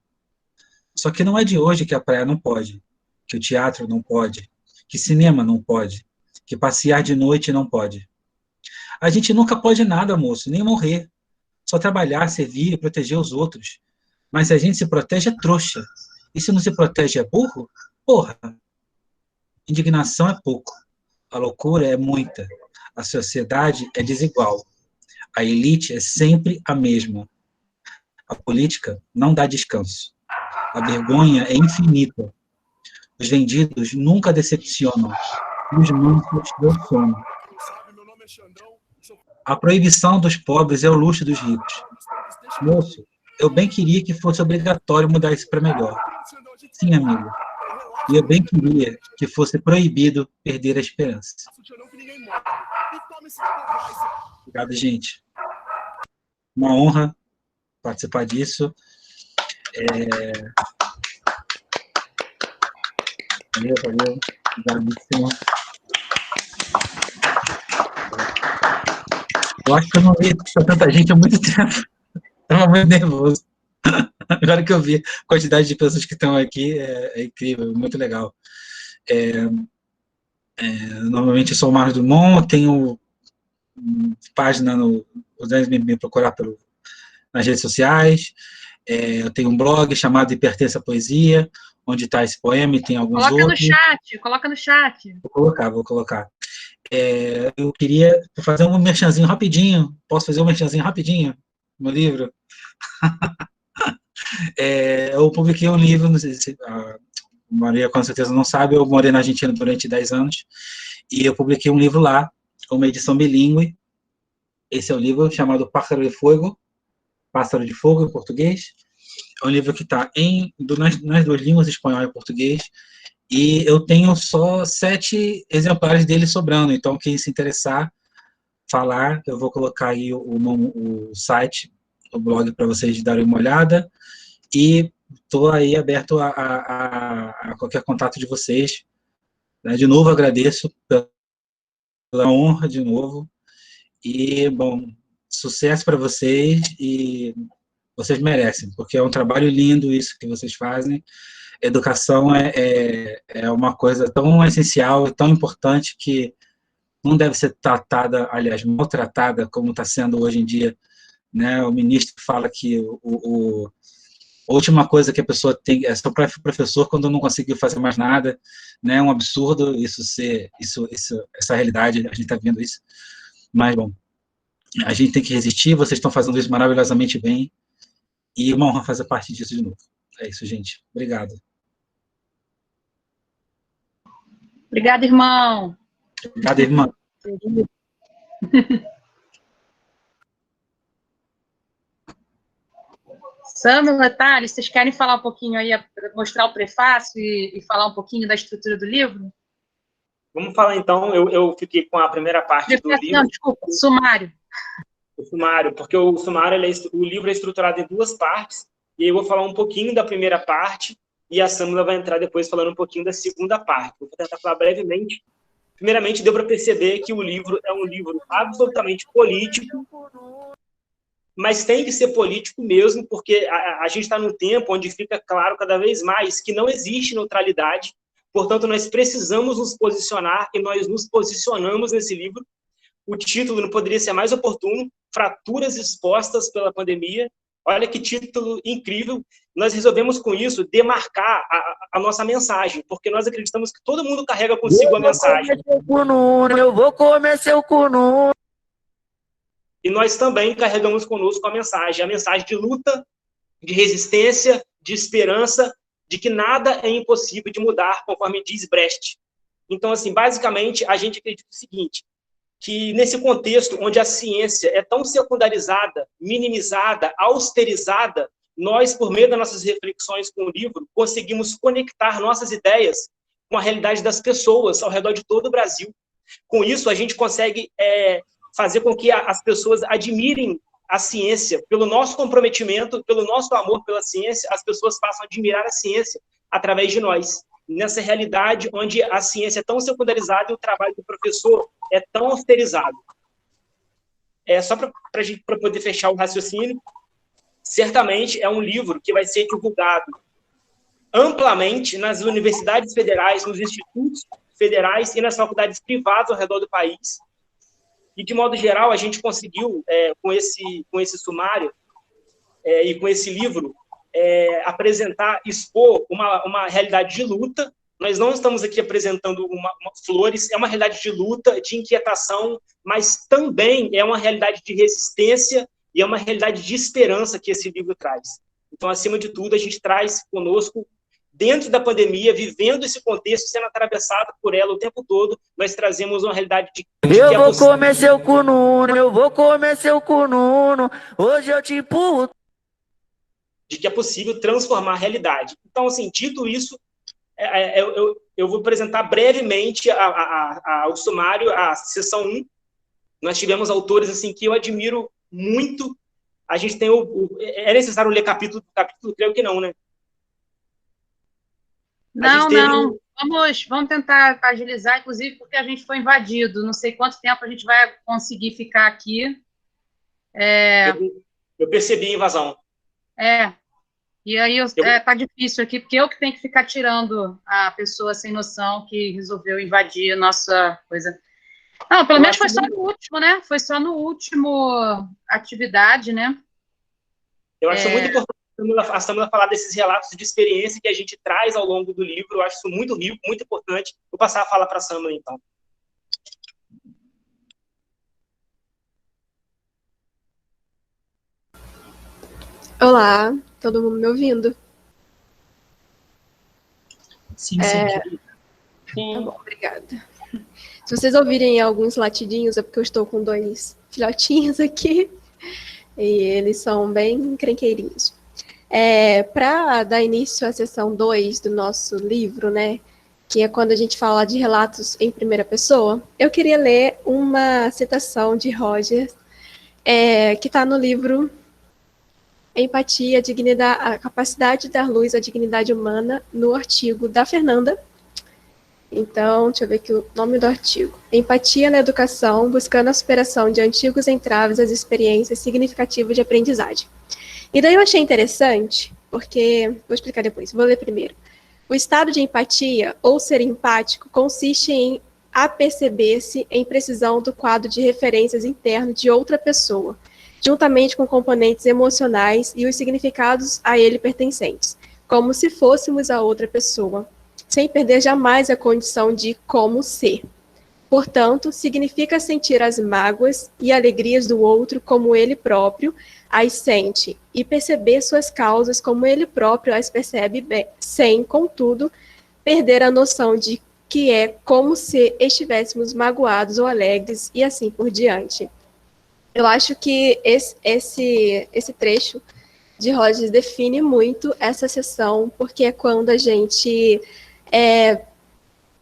Só que não é de hoje que a praia não pode, que o teatro não pode, que cinema não pode, que passear de noite não pode. A gente nunca pode nada, moço, nem morrer. Só trabalhar, servir e proteger os outros. Mas se a gente se protege, é trouxa. E se não se protege, é burro? Porra! Indignação é pouco. A loucura é muita. A sociedade é desigual. A elite é sempre a mesma. A política não dá descanso. A vergonha é infinita. Os vendidos nunca decepcionam. E os mansos dão sono. A proibição dos pobres é o luxo dos ricos. Moço, eu bem queria que fosse obrigatório mudar isso para melhor. Sim, amigo. E eu bem queria que fosse proibido perder a esperança. Obrigado, gente. Uma honra participar disso. Valeu. Obrigadíssimo. Eu acho que eu não vi tanta gente há muito tempo. Estava muito nervoso. Agora que eu vi a quantidade de pessoas que estão aqui, é incrível, muito legal. Normalmente eu sou o Marlos Drummond, tenho página podem me procurar nas redes sociais. Eu tenho um blog chamado Hipertensa Poesia, onde está esse poema e tem alguns outros. Coloca no chat. Vou colocar. Eu queria fazer um merchanzinho rapidinho. Posso fazer um merchanzinho rapidinho no livro? Eu publiquei um livro, não sei se a Maria com certeza não sabe, eu morei na Argentina durante 10 anos, e eu publiquei um livro lá, uma edição bilíngue. Esse é o livro chamado Pássaro de Fogo, Pássaro de Fogo em português. É um livro que está nas duas línguas, espanhol e português, e eu tenho só 7 exemplares dele sobrando, então quem se interessar falar, eu vou colocar aí o site, o blog, para vocês darem uma olhada, e estou aí aberto a qualquer contato de vocês. De novo, agradeço pela honra, de novo, e, bom, sucesso para vocês, e vocês merecem, porque é um trabalho lindo isso que vocês fazem. Educação é uma coisa tão essencial e tão importante que não deve ser tratada, aliás, maltratada, como está sendo hoje em dia, né? O ministro fala que a última coisa que a pessoa tem é ser professor quando não conseguiu fazer mais nada, né? É um absurdo essa realidade, a gente está vendo isso. Mas, bom, a gente tem que resistir, vocês estão fazendo isso maravilhosamente bem, e é uma honra fazer parte disso de novo. É isso, gente. Obrigado. Obrigada, irmão. Obrigado, irmã. Sâmila, Thales, vocês querem falar um pouquinho aí, mostrar o prefácio e falar um pouquinho da estrutura do livro? Vamos falar, então, eu fiquei com a primeira parte do livro. Não, desculpa, sumário. O sumário, porque o sumário, o livro é estruturado em 2 partes, e aí eu vou falar um pouquinho da primeira parte, e a Sâmila vai entrar depois falando um pouquinho da segunda parte. Vou tentar falar brevemente. Primeiramente, deu para perceber que o livro é um livro absolutamente político, mas tem que ser político mesmo, porque a gente está num tempo onde fica claro cada vez mais que não existe neutralidade, portanto, nós precisamos nos posicionar, e nós nos posicionamos nesse livro. O título não poderia ser mais oportuno, Fraturas Expostas pela Pandemia. Olha que título incrível. Nós resolvemos, com isso, demarcar a nossa mensagem, porque nós acreditamos que todo mundo carrega consigo a mensagem. Eu vou comer seu cunu. E nós também carregamos conosco a mensagem de luta, de resistência, de esperança, de que nada é impossível de mudar, conforme diz Brecht. Então, assim, basicamente, a gente acredita o seguinte, que nesse contexto onde a ciência é tão secundarizada, minimizada, austerizada, nós, por meio das nossas reflexões com o livro, conseguimos conectar nossas ideias com a realidade das pessoas ao redor de todo o Brasil. Com isso, a gente consegue fazer com que as pessoas admirem a ciência. Pelo nosso comprometimento, pelo nosso amor pela ciência, as pessoas passam a admirar a ciência através de nós. Nessa realidade onde a ciência é tão secundarizada e o trabalho do professor é tão austerizado. Só para poder fechar o raciocínio, certamente é um livro que vai ser divulgado amplamente nas universidades federais, nos institutos federais e nas faculdades privadas ao redor do país. E, de modo geral, a gente conseguiu, com esse sumário e com esse livro, apresentar, expor uma realidade de luta. Nós não estamos aqui apresentando flores, é uma realidade de luta, de inquietação, mas também é uma realidade de resistência e é uma realidade de esperança que esse livro traz. Então, acima de tudo, a gente traz conosco, dentro da pandemia, vivendo esse contexto, sendo atravessado por ela o tempo todo, nós trazemos uma realidade de eu vou comer seu cununo, eu vou comer seu cununo, hoje eu te empurro. De que é possível transformar a realidade. Então, assim, dito isso, eu vou apresentar brevemente o sumário, a seção 1. Nós tivemos autores assim, que eu admiro muito. A gente tem é necessário ler capítulo por capítulo? Creio que não, né? Não. Vamos tentar agilizar, inclusive, porque a gente foi invadido. Não sei quanto tempo a gente vai conseguir ficar aqui. Eu percebi a invasão. E aí tá difícil aqui, porque eu que tenho que ficar tirando a pessoa sem noção que resolveu invadir a nossa coisa. Não, pelo menos foi só no último, né? Foi só no último atividade, né? Eu acho muito importante a Sâmila falar desses relatos de experiência que a gente traz ao longo do livro. Eu acho isso muito rico, muito importante. Vou passar a fala para a Sâmila, então. Olá, todo mundo me ouvindo? Sim. Tá bom, obrigada. Se vocês ouvirem alguns latidinhos, é porque eu estou com 2 filhotinhos aqui, e eles são bem encrenqueirinhos. Para dar início à seção 2 do nosso livro, né, que é quando a gente fala de relatos em primeira pessoa, eu queria ler uma citação de Rogers, que está no livro Empatia, a capacidade de dar luz à dignidade humana, no artigo da Fernanda. Então, deixa eu ver aqui o nome do artigo. Empatia na educação, buscando a superação de antigos entraves às experiências significativas de aprendizagem. E daí eu achei interessante, porque, vou explicar depois, vou ler primeiro. O estado de empatia, ou ser empático, consiste em aperceber-se em precisão do quadro de referências interno de outra pessoa, juntamente com componentes emocionais e os significados a ele pertencentes, como se fôssemos a outra pessoa, sem perder jamais a condição de como ser. Portanto, significa sentir as mágoas e alegrias do outro como ele próprio as sente, e perceber suas causas como ele próprio as percebe bem, sem, contudo, perder a noção de que é como se estivéssemos magoados ou alegres, e assim por diante. Eu acho que esse trecho de Rogers define muito essa sessão, porque é quando a gente...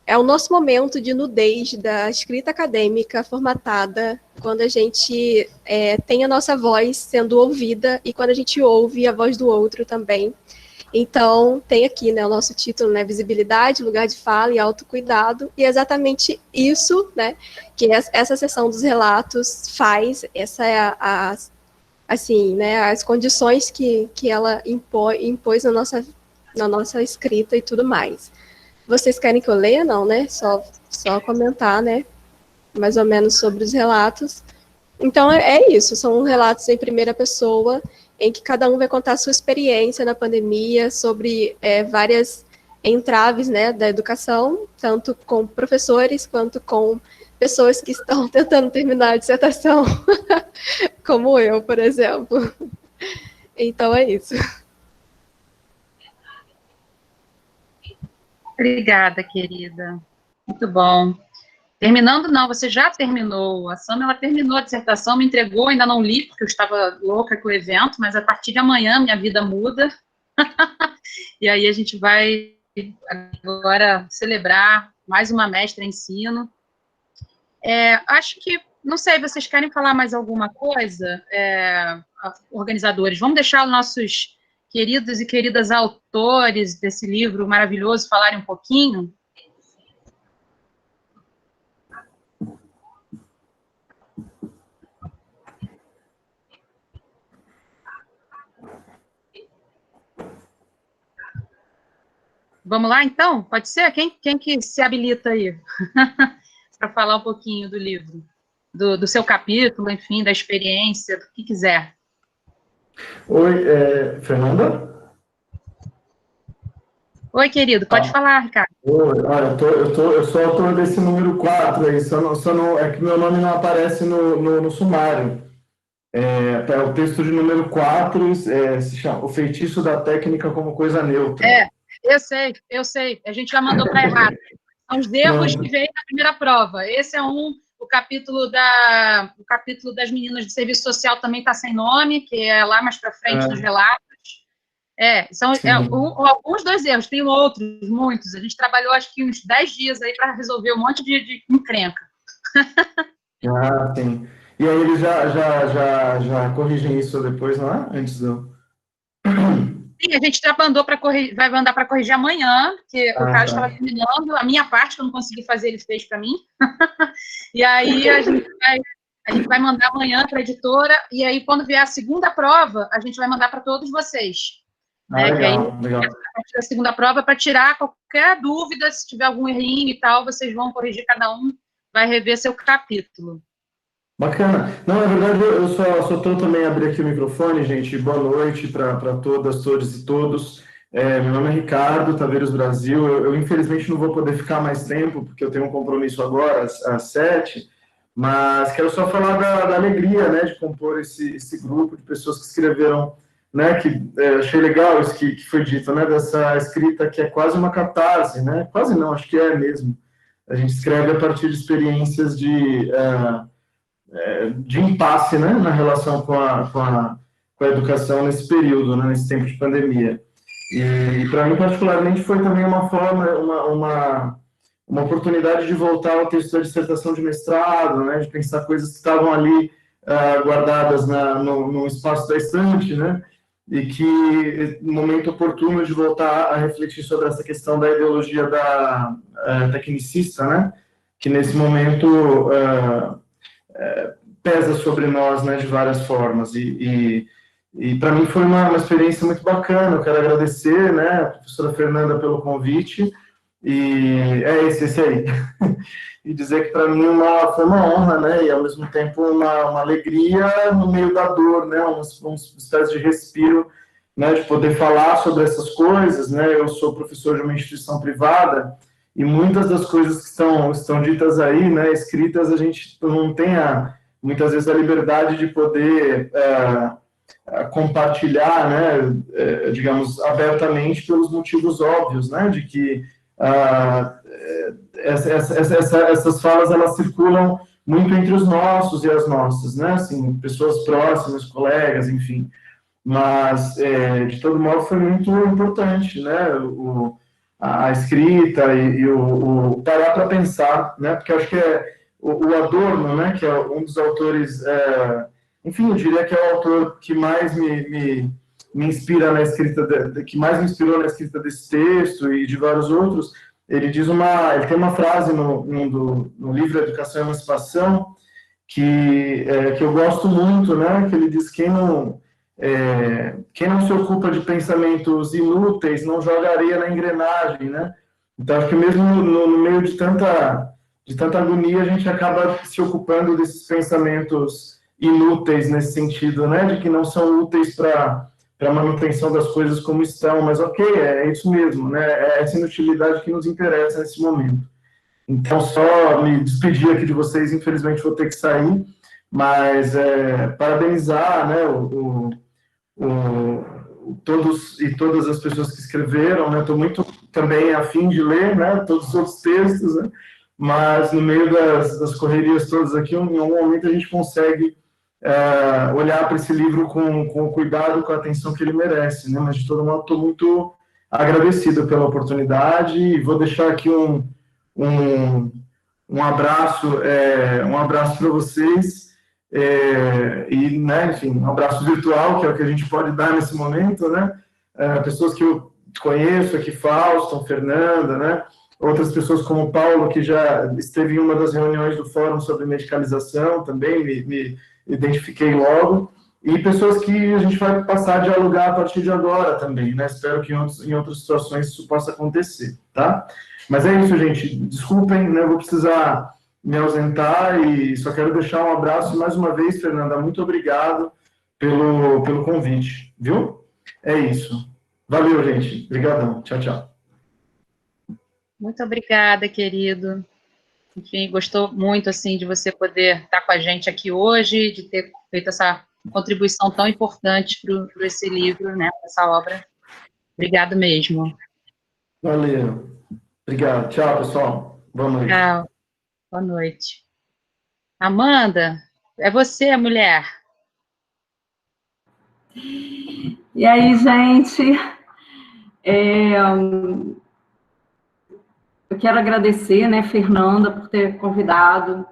É o nosso momento de nudez da escrita acadêmica formatada, quando a gente tem a nossa voz sendo ouvida e quando a gente ouve a voz do outro também. Então, tem aqui, né, o nosso título, né, visibilidade, lugar de fala e autocuidado, e é exatamente isso, né, que essa sessão dos relatos faz, essa é assim, né, as condições que ela impôs na nossa escrita e tudo mais. Vocês querem que eu leia? Não, né? Só comentar, né? Mais ou menos sobre os relatos. Então, é isso. São relatos em primeira pessoa, em que cada um vai contar a sua experiência na pandemia, sobre várias entraves, né, da educação, tanto com professores, quanto com pessoas que estão tentando terminar a dissertação, como eu, por exemplo. Então, é isso. Obrigada, querida. Muito bom. Terminando, não, você já terminou. A Sam, ela terminou a dissertação, me entregou, ainda não li, porque eu estava louca com o evento, mas a partir de amanhã minha vida muda. E aí a gente vai agora celebrar mais uma mestra em ensino. Acho que, não sei, vocês querem falar mais alguma coisa? Organizadores, vamos deixar os nossos queridos e queridas autores desse livro maravilhoso falarem um pouquinho? Vamos lá, então? Pode ser? Quem que se habilita aí? Para falar um pouquinho do livro, do seu capítulo, enfim, da experiência, do que quiser. Oi, Fernanda? Oi, querido, pode falar, Ricardo. Oi, olha, eu sou autor desse número 4 aí, é que meu nome não aparece no sumário. É o texto de número 4, se chama O Feitiço da Técnica como Coisa Neutra. Eu sei, a gente já mandou para errado. São os erros que veio na primeira prova. Esse é o capítulo das meninas de serviço social também está sem nome, que é lá mais para frente dos relatos. São alguns 2 erros, tem outros, muitos. A gente trabalhou acho que uns 10 dias aí para resolver um monte de encrenca. Sim. E aí eles já corrigem isso depois, não é? Antes do... Sim, a gente vai mandar para corrigir amanhã, porque o Carlos estava terminando, a minha parte, que eu não consegui fazer, ele fez para mim. E aí a gente vai mandar amanhã para a editora, e aí quando vier a segunda prova, a gente vai mandar para todos vocês. Legal. A partir da segunda prova, para tirar qualquer dúvida, se tiver algum errinho e tal, vocês vão corrigir, cada um vai rever seu capítulo. Bacana. Não, na verdade, eu só estou também abrir aqui o microfone, gente. Boa noite para todas, todos e todos. Meu nome é Ricardo Taveiros Brasil. Eu, infelizmente, não vou poder ficar mais tempo, porque eu tenho um compromisso agora, às 7, mas quero só falar da alegria, né, de compor esse grupo de pessoas que escreveram, né, que achei legal isso que foi dito, né, dessa escrita que é quase uma catarse, né, quase não, acho que é mesmo. A gente escreve a partir de experiências de impasse, né, na relação com a educação nesse período, né, nesse tempo de pandemia. E para mim, particularmente, foi também uma forma, uma oportunidade de voltar ao texto da dissertação de mestrado, né, de pensar coisas que estavam ali guardadas no espaço da estante, né, e que no momento oportuno de voltar a refletir sobre essa questão da ideologia da tecnicista, né, que nesse momento pesa sobre nós, né, de várias formas. E para mim foi uma experiência muito bacana. Eu quero agradecer, né, a professora Fernanda pelo convite, e esse aí. E dizer que para mim foi uma honra, né, e ao mesmo tempo uma alegria no meio da dor, né, uma espécie de respiro, né, de poder falar sobre essas coisas, né. Eu sou professor de uma instituição privada, e muitas das coisas que estão ditas aí, né, escritas, a gente não tem muitas vezes a liberdade de poder compartilhar, né, digamos, abertamente, pelos motivos óbvios, né, de que essas falas, elas circulam muito entre os nossos e as nossas, né, assim, pessoas próximas, colegas, enfim, mas, de todo modo, foi muito importante, né, a escrita e o parar para pensar, né, porque eu acho que o Adorno, né, que é um dos autores, enfim, eu diria que é o autor que mais me inspira na escrita, que mais me inspirou na escrita desse texto e de vários outros. Ele tem uma frase no livro Educação e Emancipação que eu gosto muito, né, que ele diz: quem não se ocupa de pensamentos inúteis não joga areia na engrenagem, né? Então, acho que mesmo no meio de tanta agonia, a gente acaba se ocupando desses pensamentos inúteis nesse sentido, né? De que não são úteis para a manutenção das coisas como estão, mas ok, é isso mesmo, né? É essa inutilidade que nos interessa nesse momento. Então, só me despedir aqui de vocês, infelizmente vou ter que sair, mas parabenizar, né, todos e todas as pessoas que escreveram, né? Estou muito também a fim de ler, né, todos os outros textos, né? Mas no meio das correrias todas aqui, em algum momento a gente consegue olhar para esse livro com o cuidado, com a atenção que ele merece, né? Mas de todo modo estou muito agradecido pela oportunidade e vou deixar aqui um abraço para vocês. E, né, enfim, um abraço virtual, que é o que a gente pode dar nesse momento, né? Pessoas que eu conheço aqui, Fausto, Fernanda, né? Outras pessoas como o Paulo, que já esteve em uma das reuniões do Fórum sobre Medicalização, também me identifiquei logo, e pessoas que a gente vai passar a dialogar a partir de agora também, né? Espero que em outras situações isso possa acontecer, tá? Mas é isso, gente. Desculpem, né? Eu vou precisar me ausentar e só quero deixar um abraço mais uma vez, Fernanda. Muito obrigado pelo convite, viu? É isso. Valeu, gente. Obrigadão. Tchau, tchau. Muito obrigada, querido. Enfim, gostou muito, assim, de você poder estar com a gente aqui hoje, de ter feito essa contribuição tão importante para esse livro, né, para essa obra. Obrigado mesmo. Valeu. Obrigado. Tchau, pessoal. Boa noite. Tchau. Boa noite. Amanda, é você, a mulher. E aí, gente? Eu quero agradecer, né, Fernanda, por ter convidado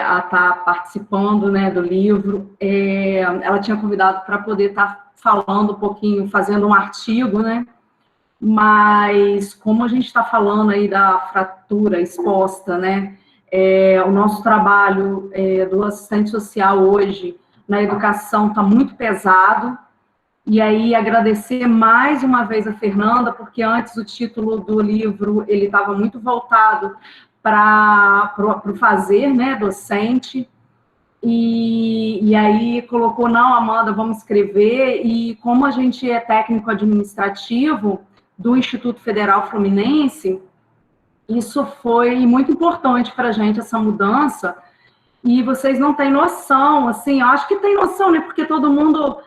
a estar participando, né, do livro. Ela tinha convidado para poder estar falando um pouquinho, fazendo um artigo, né? Mas como a gente está falando aí da fratura exposta, né? O nosso trabalho do assistente social hoje na educação está muito pesado. E aí, agradecer mais uma vez a Fernanda, porque antes o título do livro ele estava muito voltado para o fazer, né, docente, e aí colocou, não, Amanda, vamos escrever, e como a gente é técnico administrativo do Instituto Federal Fluminense, isso foi muito importante para a gente, essa mudança, e vocês não têm noção, assim, eu acho que tem noção, né, porque todo mundo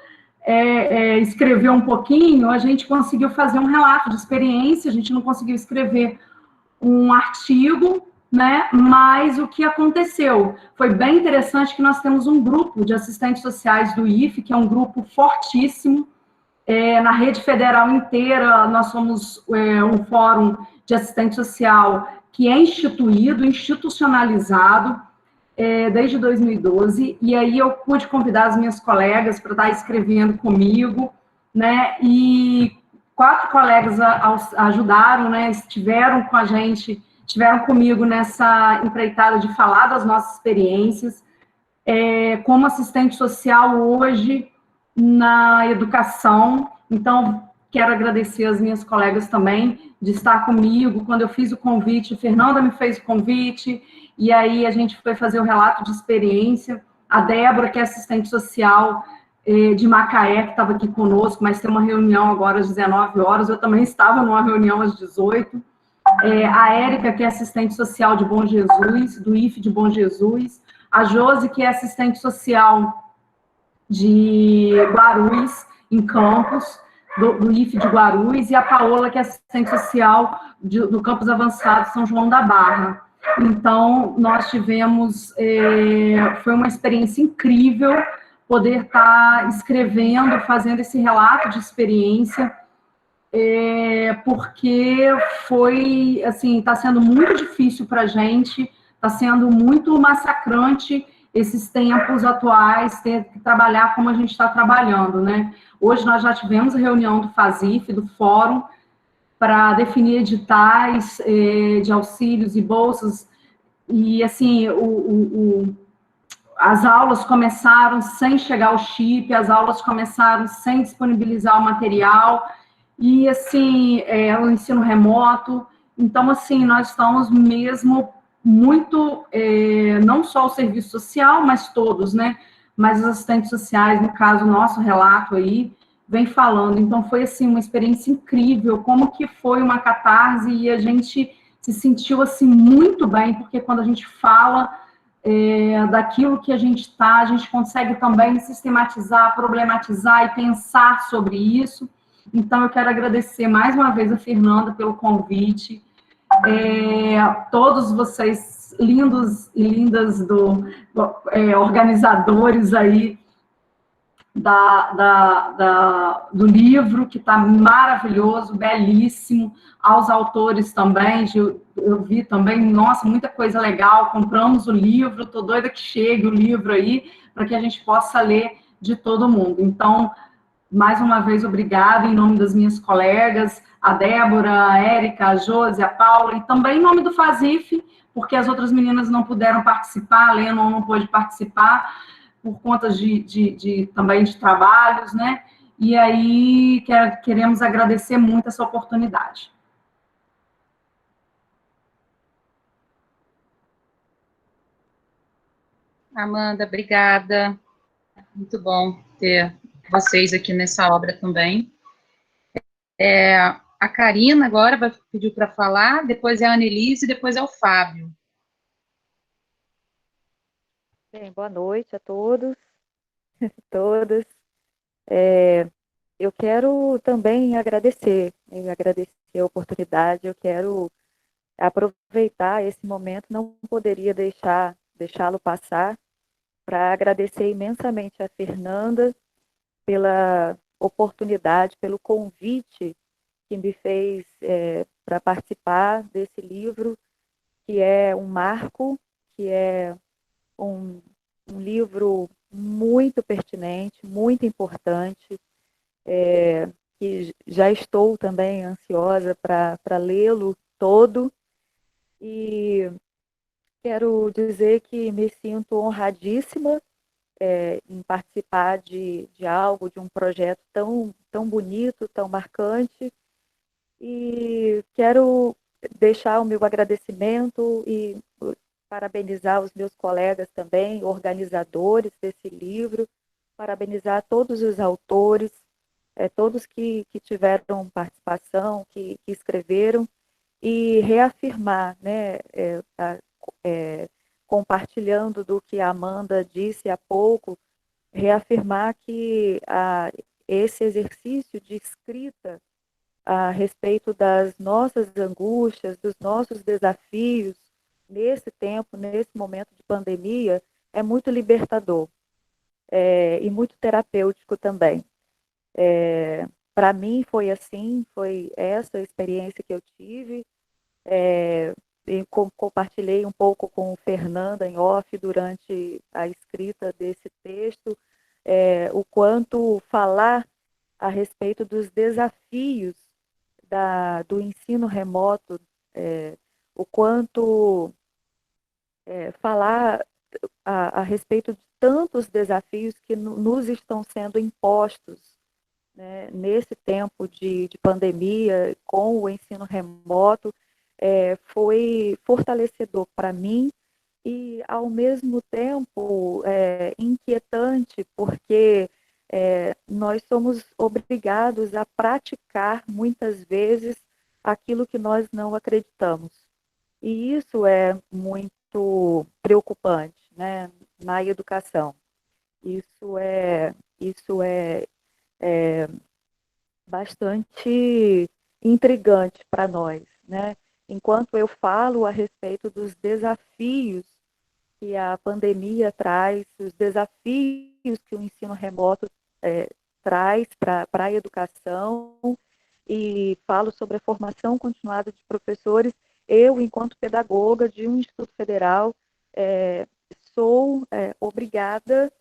escreveu um pouquinho, a gente conseguiu fazer um relato de experiência, a gente não conseguiu escrever um artigo, né, mas o que aconteceu foi bem interessante que nós temos um grupo de assistentes sociais do IFE, que é um grupo fortíssimo, Na rede federal inteira, nós somos um fórum de assistente social que é institucionalizado desde 2012, e aí eu pude convidar as minhas colegas para estar escrevendo comigo, né, e 4 colegas ajudaram, né, estiveram com a gente, estiveram comigo nessa empreitada de falar das nossas experiências, como assistente social hoje na educação. Então, quero agradecer as minhas colegas também de estar comigo. Quando eu fiz o convite, a Fernanda me fez o convite, e aí a gente foi fazer o relato de experiência. A Débora, que é assistente social de Macaé, que estava aqui conosco, mas tem uma reunião agora às 19 horas, eu também estava numa reunião às 18. A Érica, que é assistente social de Bom Jesus, do IFE de Bom Jesus. A Josi, que é assistente social de Guarulhos, em Campos, do IFE de Guarulhos, e a Paola, que é assistente social do Campus Avançado São João da Barra. Então, nós tivemos, foi uma experiência incrível poder estar escrevendo, fazendo esse relato de experiência, porque foi, assim, está sendo muito difícil para a gente, está sendo muito massacrante esses tempos atuais, ter que trabalhar como a gente está trabalhando, né? Hoje nós já tivemos a reunião do FASIF, do Fórum, para definir editais de auxílios e bolsas, e, assim, as aulas começaram sem chegar o chip, as aulas começaram sem disponibilizar o material, e, assim, o ensino remoto. Então, assim, nós estamos mesmo muito, não só o serviço social, mas todos, né? Mas os assistentes sociais, no caso, o nosso relato aí, vem falando. Então, foi, assim, uma experiência incrível, como que foi uma catarse, e a gente se sentiu, assim, muito bem, porque quando a gente fala daquilo que a gente está, a gente consegue também sistematizar, problematizar e pensar sobre isso. Então, eu quero agradecer mais uma vez a Fernanda pelo convite, todos vocês lindos e lindas organizadores aí do livro, que está maravilhoso, belíssimo, aos autores também, eu vi também, nossa, muita coisa legal, compramos o livro, estou doida que chegue o livro aí, para que a gente possa ler de todo mundo. Então, mais uma vez, obrigada em nome das minhas colegas, a Débora, a Érica, a Josi, a Paula, e também em nome do FASIF, porque as outras meninas não puderam participar, a Lena não pôde participar, por conta também de trabalhos, né? E aí, queremos agradecer muito essa oportunidade. Amanda, obrigada. Muito bom ter vocês aqui nessa obra também. A Karina agora vai pedir para falar, depois é a Annelise, depois é o Fábio. Bem, boa noite a todos, todas. Eu quero também agradecer a oportunidade, eu quero aproveitar esse momento, não poderia deixá-lo passar, para agradecer imensamente a Fernanda pela oportunidade, pelo convite que me fez para participar desse livro, que é um marco, que é um livro muito pertinente, muito importante, que já estou também ansiosa para lê-lo todo, e quero dizer que me sinto honradíssima em participar de algo, de um projeto tão bonito, tão marcante, e quero deixar o meu agradecimento e parabenizar os meus colegas também, organizadores desse livro, parabenizar todos os autores, todos que tiveram participação, que escreveram, e reafirmar, né, compartilhando do que a Amanda disse há pouco, reafirmar que esse exercício de escrita a respeito das nossas angústias, dos nossos desafios, nesse tempo, nesse momento de pandemia, é muito libertador e muito terapêutico também. Para mim foi assim, foi essa experiência que eu tive. Compartilhei um pouco com Fernanda em off durante a escrita desse texto, o quanto falar a respeito dos desafios do ensino remoto, o quanto falar a respeito de tantos desafios que nos estão sendo impostos, né, nesse tempo de pandemia, com o ensino remoto, foi fortalecedor para mim e, ao mesmo tempo, inquietante, porque nós somos obrigados a praticar, muitas vezes, aquilo que nós não acreditamos. E isso é muito preocupante, né, na educação. Isso é bastante intrigante para nós, né? Enquanto eu falo a respeito dos desafios que a pandemia traz, os desafios que o ensino remoto traz para a educação, e falo sobre a formação continuada de professores, eu, enquanto pedagoga de um instituto federal, sou obrigada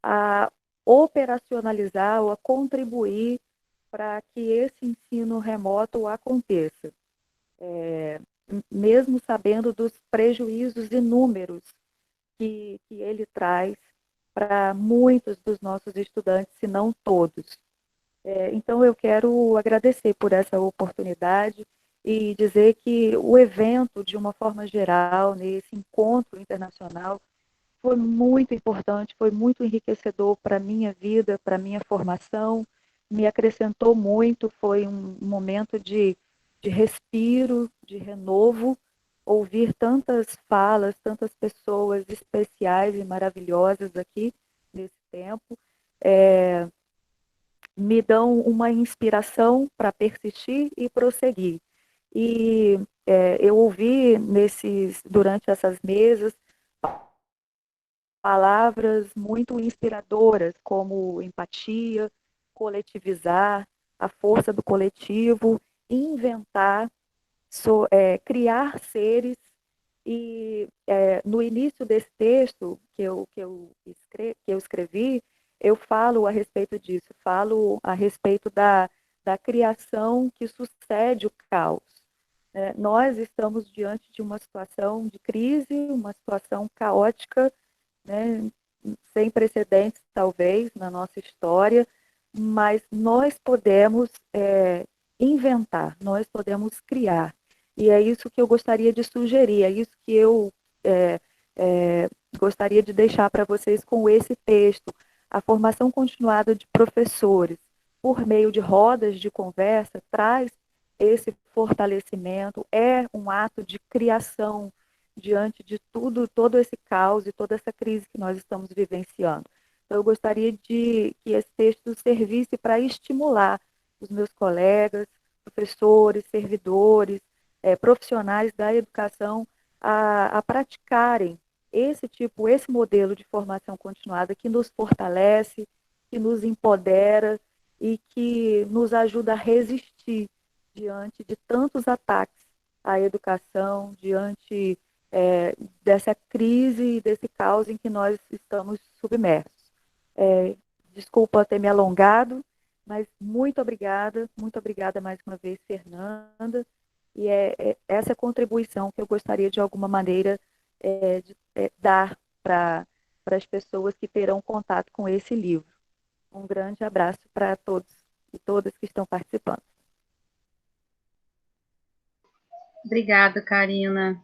a operacionalizar ou a contribuir para que esse ensino remoto aconteça, mesmo sabendo dos prejuízos inúmeros que ele traz para muitos dos nossos estudantes, se não todos. Então, eu quero agradecer por essa oportunidade e dizer que o evento, de uma forma geral, nesse encontro internacional, foi muito importante, foi muito enriquecedor para a minha vida, para a minha formação, me acrescentou muito, foi um momento de respiro, de renovo, ouvir tantas falas, tantas pessoas especiais e maravilhosas aqui nesse tempo, me dão uma inspiração para persistir e prosseguir. E eu ouvi durante essas mesas palavras muito inspiradoras, como empatia, coletivizar, a força do coletivo, inventar, criar seres. E no início desse texto que eu escrevi, eu falo a respeito disso, falo a respeito da criação que sucede o caos. Nós estamos diante de uma situação de crise, uma situação caótica, né, sem precedentes, talvez, na nossa história, mas nós podemos inventar, nós podemos criar. E é isso que eu gostaria de sugerir, é isso que eu gostaria de deixar para vocês com esse texto. A formação continuada de professores, por meio de rodas de conversa, traz esse fortalecimento, é um ato de criação diante de todo esse caos e toda essa crise que nós estamos vivenciando. Então, eu gostaria que esse texto servisse para estimular os meus colegas, professores, servidores, profissionais da educação a praticarem esse modelo de formação continuada que nos fortalece, que nos empodera e que nos ajuda a resistir diante de tantos ataques à educação, diante dessa crise e desse caos em que nós estamos submersos. Desculpa ter me alongado, mas muito obrigada mais uma vez, Fernanda, e essa contribuição que eu gostaria de alguma maneira de dar para as pessoas que terão contato com esse livro. Um grande abraço para todos e todas que estão participando. Obrigada, Karina.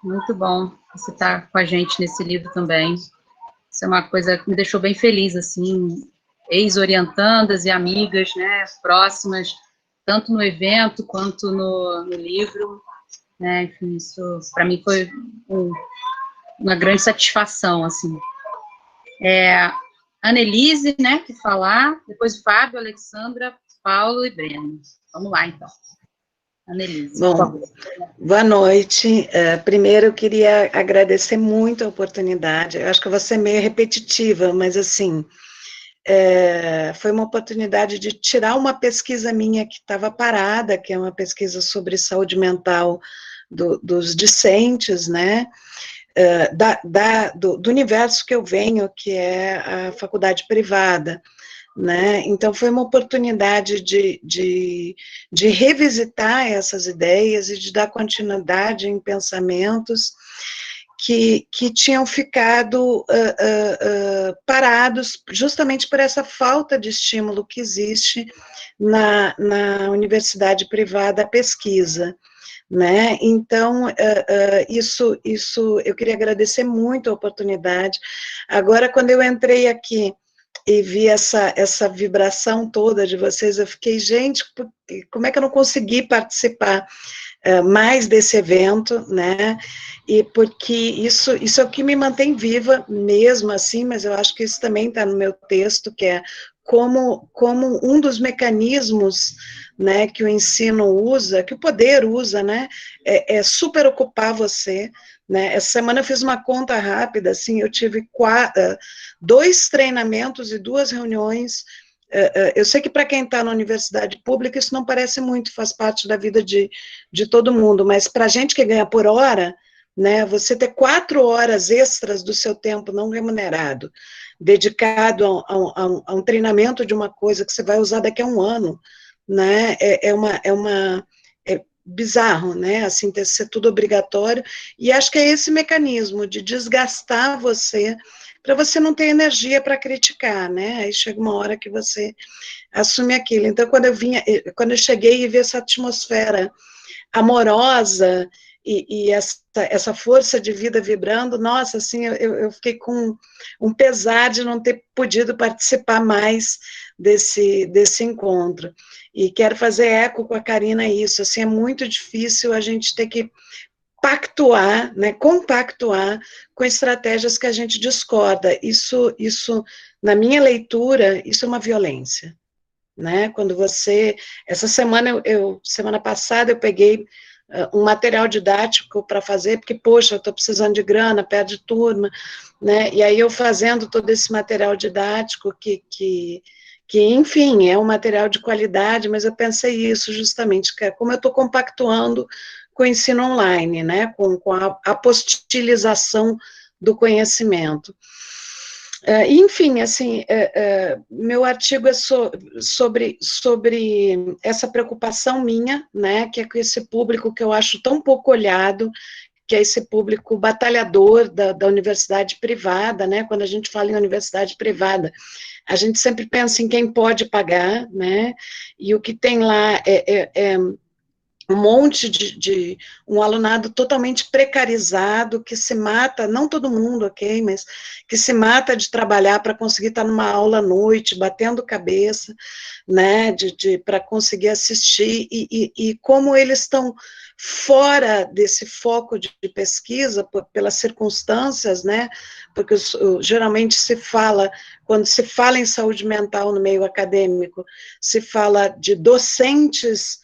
Muito bom você estar com a gente nesse livro também. Isso é uma coisa que me deixou bem feliz, assim, ex-orientandas e amigas, né, próximas, tanto no evento quanto no livro, né, enfim, isso para mim foi uma grande satisfação, assim. Annelise, né, que falar, depois Fábio, Alexandra, Paulo e Breno. Vamos lá, então. Annelise, por favor. Boa noite. Primeiro, eu queria agradecer muito a oportunidade. Eu acho que eu vou ser meio repetitiva, mas, assim, foi uma oportunidade de tirar uma pesquisa minha que estava parada, que é uma pesquisa sobre saúde mental dos discentes, né, do universo que eu venho, que é a faculdade privada, né, então foi uma oportunidade de revisitar essas ideias e de dar continuidade em pensamentos que tinham ficado parados justamente por essa falta de estímulo que existe na universidade privada à pesquisa, né? Então, isso eu queria agradecer muito a oportunidade. Agora, quando eu entrei aqui e vi essa vibração toda de vocês, eu fiquei, gente, como é que eu não consegui participar mais desse evento, né, e porque isso é o que me mantém viva mesmo assim, mas eu acho que isso também está no meu texto, que é como um dos mecanismos, né, que o ensino usa, que o poder usa, né, é superocupar você, né. Essa semana eu fiz uma conta rápida, assim, eu tive 2 treinamentos e 2 reuniões. Eu sei que para quem está na universidade pública isso não parece muito, faz parte da vida de todo mundo, mas para a gente que ganha por hora, né, você ter 4 horas extras do seu tempo não remunerado, dedicado a um treinamento de uma coisa que você vai usar daqui a um ano, né, é bizarro, né, assim, ter que ser tudo obrigatório, e acho que é esse mecanismo de desgastar você, para você não ter energia para criticar, né, aí chega uma hora que você assume aquilo. Então, quando eu cheguei e vi essa atmosfera amorosa e essa força de vida vibrando, nossa, assim, eu fiquei com um pesar de não ter podido participar mais desse encontro. E quero fazer eco com a Karina isso, assim, é muito difícil a gente ter que pactuar, né, compactuar com estratégias que a gente discorda. Isso, na minha leitura, isso é uma violência, né? Quando você... Essa semana, semana passada, eu peguei um material didático para fazer, porque, poxa, eu estou precisando de grana, perde turma, né? E aí eu fazendo todo esse material didático que enfim, é um material de qualidade, mas eu pensei isso justamente, que é como eu estou compactuando com o ensino online, né, com a apostilização do conhecimento. Enfim, assim, meu artigo é sobre essa preocupação minha, né, que é com esse público que eu acho tão pouco olhado, que é esse público batalhador da universidade privada, né, quando a gente fala em universidade privada, a gente sempre pensa em quem pode pagar, né, e o que tem lá é um monte de um alunado totalmente precarizado, que se mata, não todo mundo, ok, mas que se mata de trabalhar para conseguir estar numa aula à noite, batendo cabeça, né, para conseguir assistir, e como eles estão fora desse foco de pesquisa, pelas circunstâncias, né, porque geralmente se fala, quando se fala em saúde mental no meio acadêmico, se fala de docentes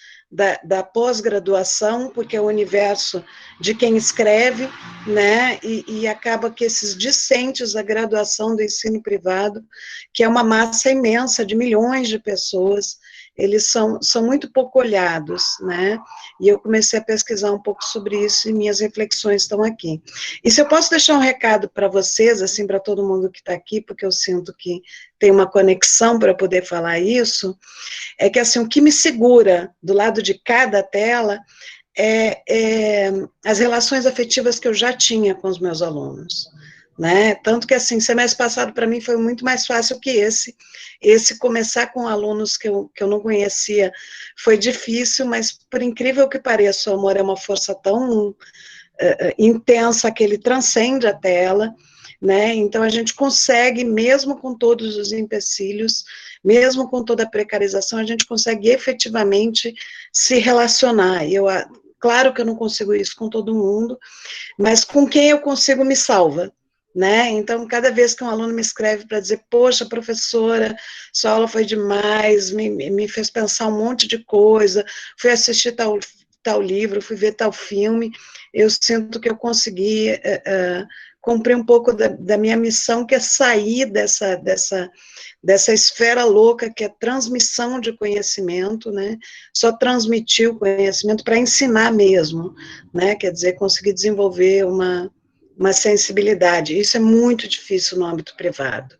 da pós-graduação, porque é o universo de quem escreve, né, e acaba que esses discentes da graduação do ensino privado, que é uma massa imensa de milhões de pessoas, eles são muito pouco olhados, né, e eu comecei a pesquisar um pouco sobre isso, e minhas reflexões estão aqui. E se eu posso deixar um recado para vocês, assim, para todo mundo que está aqui, porque eu sinto que tem uma conexão para poder falar isso, é que, assim, o que me segura do lado de cada tela é as relações afetivas que eu já tinha com os meus alunos, né, tanto que, assim, semestre passado para mim foi muito mais fácil que esse começar com alunos que eu não conhecia foi difícil, mas por incrível que pareça, o amor é uma força tão intensa que ele transcende a tela, né, então a gente consegue, mesmo com todos os empecilhos, mesmo com toda a precarização, a gente consegue efetivamente se relacionar. Claro que eu não consigo isso com todo mundo, mas com quem eu consigo me salva, né, então cada vez que um aluno me escreve para dizer, poxa, professora, sua aula foi demais, me fez pensar um monte de coisa, fui assistir tal livro, fui ver tal filme, eu sinto que eu consegui cumprir um pouco da minha missão, que é sair dessa esfera louca que é transmissão de conhecimento, né? Só transmitir o conhecimento para ensinar mesmo, né? Quer dizer, conseguir desenvolver uma sensibilidade. Isso é muito difícil no âmbito privado,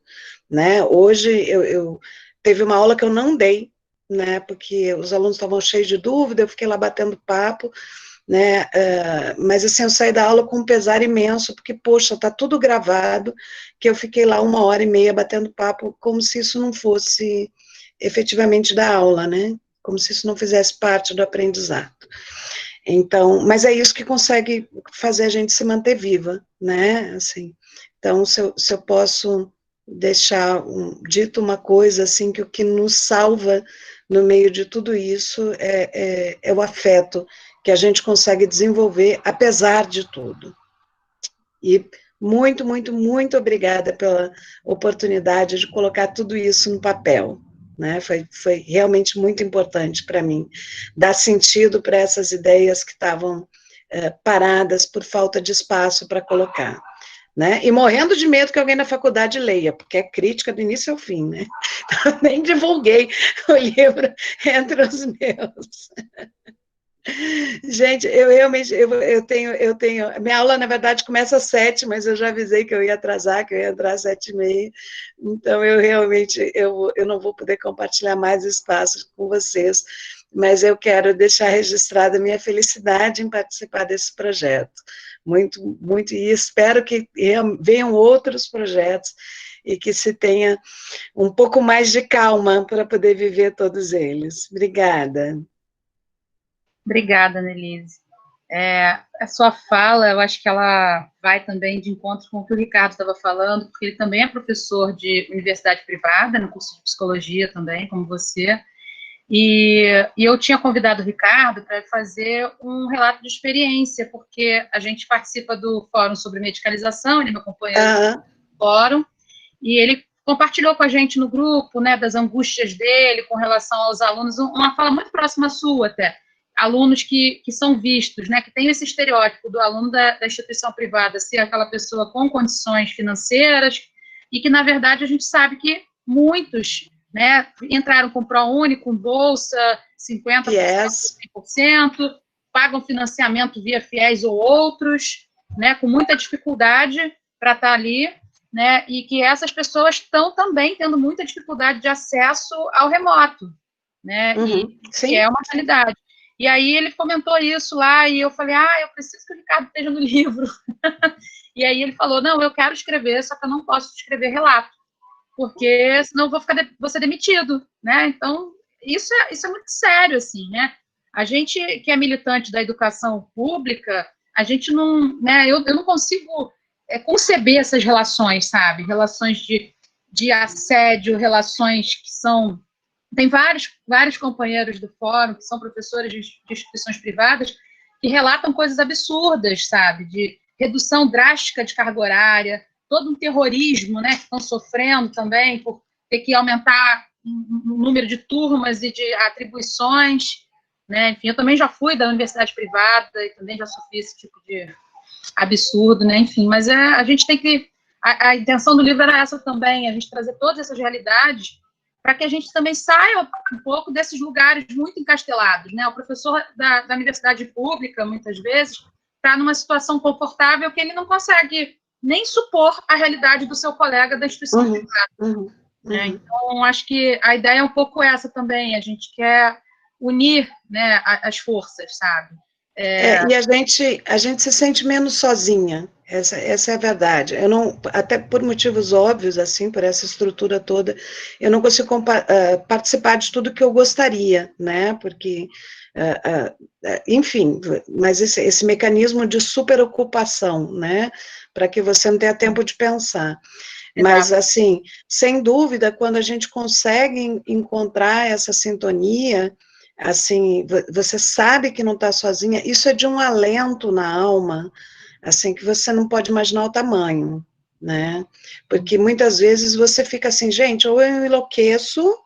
né? Hoje, eu teve uma aula que eu não dei, né? Porque os alunos estavam cheios de dúvida, eu fiquei lá batendo papo, né? Mas assim, eu saí da aula com um pesar imenso, porque, poxa, tá tudo gravado, que eu fiquei lá 1h30 batendo papo, como se isso não fosse efetivamente da aula, né? Como se isso não fizesse parte do aprendizado. Então, mas é isso que consegue fazer a gente se manter viva, né? Assim, então, se eu posso deixar dito uma coisa, assim, que o que nos salva no meio de tudo isso é o afeto que a gente consegue desenvolver, apesar de tudo. E muito, muito, muito obrigada pela oportunidade de colocar tudo isso no papel, né? Foi realmente muito importante para mim, dar sentido para essas ideias que estavam paradas por falta de espaço para colocar, né? E morrendo de medo que alguém na faculdade leia, porque é crítica do início ao fim, né? Eu nem divulguei o livro entre os meus. Gente, eu realmente, eu tenho, minha aula, na verdade, começa às 7, mas eu já avisei que eu ia atrasar, que eu ia entrar às 7h30, então eu realmente, eu não vou poder compartilhar mais espaço com vocês, mas eu quero deixar registrada a minha felicidade em participar desse projeto, muito, muito, e espero que venham outros projetos, e que se tenha um pouco mais de calma para poder viver todos eles. Obrigada. Obrigada, Nelise. A sua fala, eu acho que ela vai também de encontro com o que o Ricardo estava falando, porque ele também é professor de universidade privada, no curso de psicologia também, como você, e eu tinha convidado o Ricardo para fazer um relato de experiência, porque a gente participa do Fórum sobre Medicalização, ele me acompanha no fórum, e ele compartilhou com a gente no grupo, né, das angústias dele com relação aos alunos, uma fala muito próxima à sua até, alunos que são vistos, né, que tem esse estereótipo do aluno da instituição privada ser aquela pessoa com condições financeiras, e que, na verdade, a gente sabe que muitos, né, entraram com ProUni, com bolsa, 50%, 100%, pagam financiamento via FIES ou outros, né, com muita dificuldade para estar ali, né, e que essas pessoas estão também tendo muita dificuldade de acesso ao remoto, né, que é uma realidade. E aí ele comentou isso lá, e eu falei, eu preciso que o Ricardo esteja no livro. E aí ele falou, não, eu quero escrever, só que eu não posso escrever relato, porque senão eu vou ser demitido, né? Então, isso é muito sério, assim, né? A gente que é militante da educação pública, a gente não, né, eu não consigo conceber essas relações, sabe? Relações de assédio, relações que são... Tem vários companheiros do fórum que são professores de instituições privadas que relatam coisas absurdas, sabe? De redução drástica de carga horária, todo um terrorismo, né, que estão sofrendo também por ter que aumentar o número de turmas e de atribuições, né? Enfim, eu também já fui da universidade privada e também já sofri esse tipo de absurdo, né? Enfim, mas a gente tem que... A intenção do livro era essa também, a gente trazer todas essas realidades para que a gente também saia um pouco desses lugares muito encastelados, né? O professor da universidade pública, muitas vezes, está numa situação confortável que ele não consegue nem supor a realidade do seu colega da instituição privada. Né? Então, acho que a ideia é um pouco essa também, a gente quer unir, né, as forças, sabe? E a gente se sente menos sozinha, essa é a verdade. Eu não, até por motivos óbvios, assim, por essa estrutura toda, eu não consigo participar de tudo que eu gostaria, né, porque, enfim, mas esse mecanismo de superocupação, né, para que você não tenha tempo de pensar. Mas, assim, sem dúvida, quando a gente consegue encontrar essa sintonia, assim, você sabe que não está sozinha, isso é de um alento na alma, assim, que você não pode imaginar o tamanho, né? Porque muitas vezes você fica assim, gente, ou eu enlouqueço,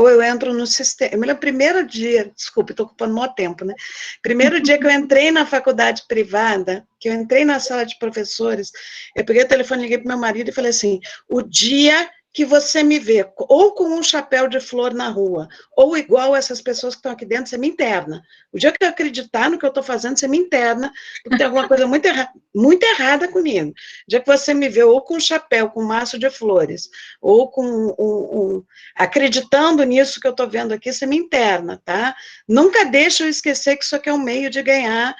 ou eu entro no sistema. Eu me lembro, primeiro dia, desculpe, estou ocupando muito tempo, né? Primeiro dia que eu entrei na faculdade privada, que eu entrei na sala de professores, eu peguei o telefone, liguei para meu marido e falei assim, o dia que você me vê, ou com um chapéu de flor na rua, ou igual essas pessoas que estão aqui dentro, você me interna. O dia que eu acreditar no que eu estou fazendo, você me interna, porque tem alguma coisa muito errada comigo. O dia que você me vê ou com um chapéu, com um maço de flores, ou com acreditando nisso que eu estou vendo aqui, você me interna, tá? Nunca deixa eu esquecer que isso aqui é um meio de ganhar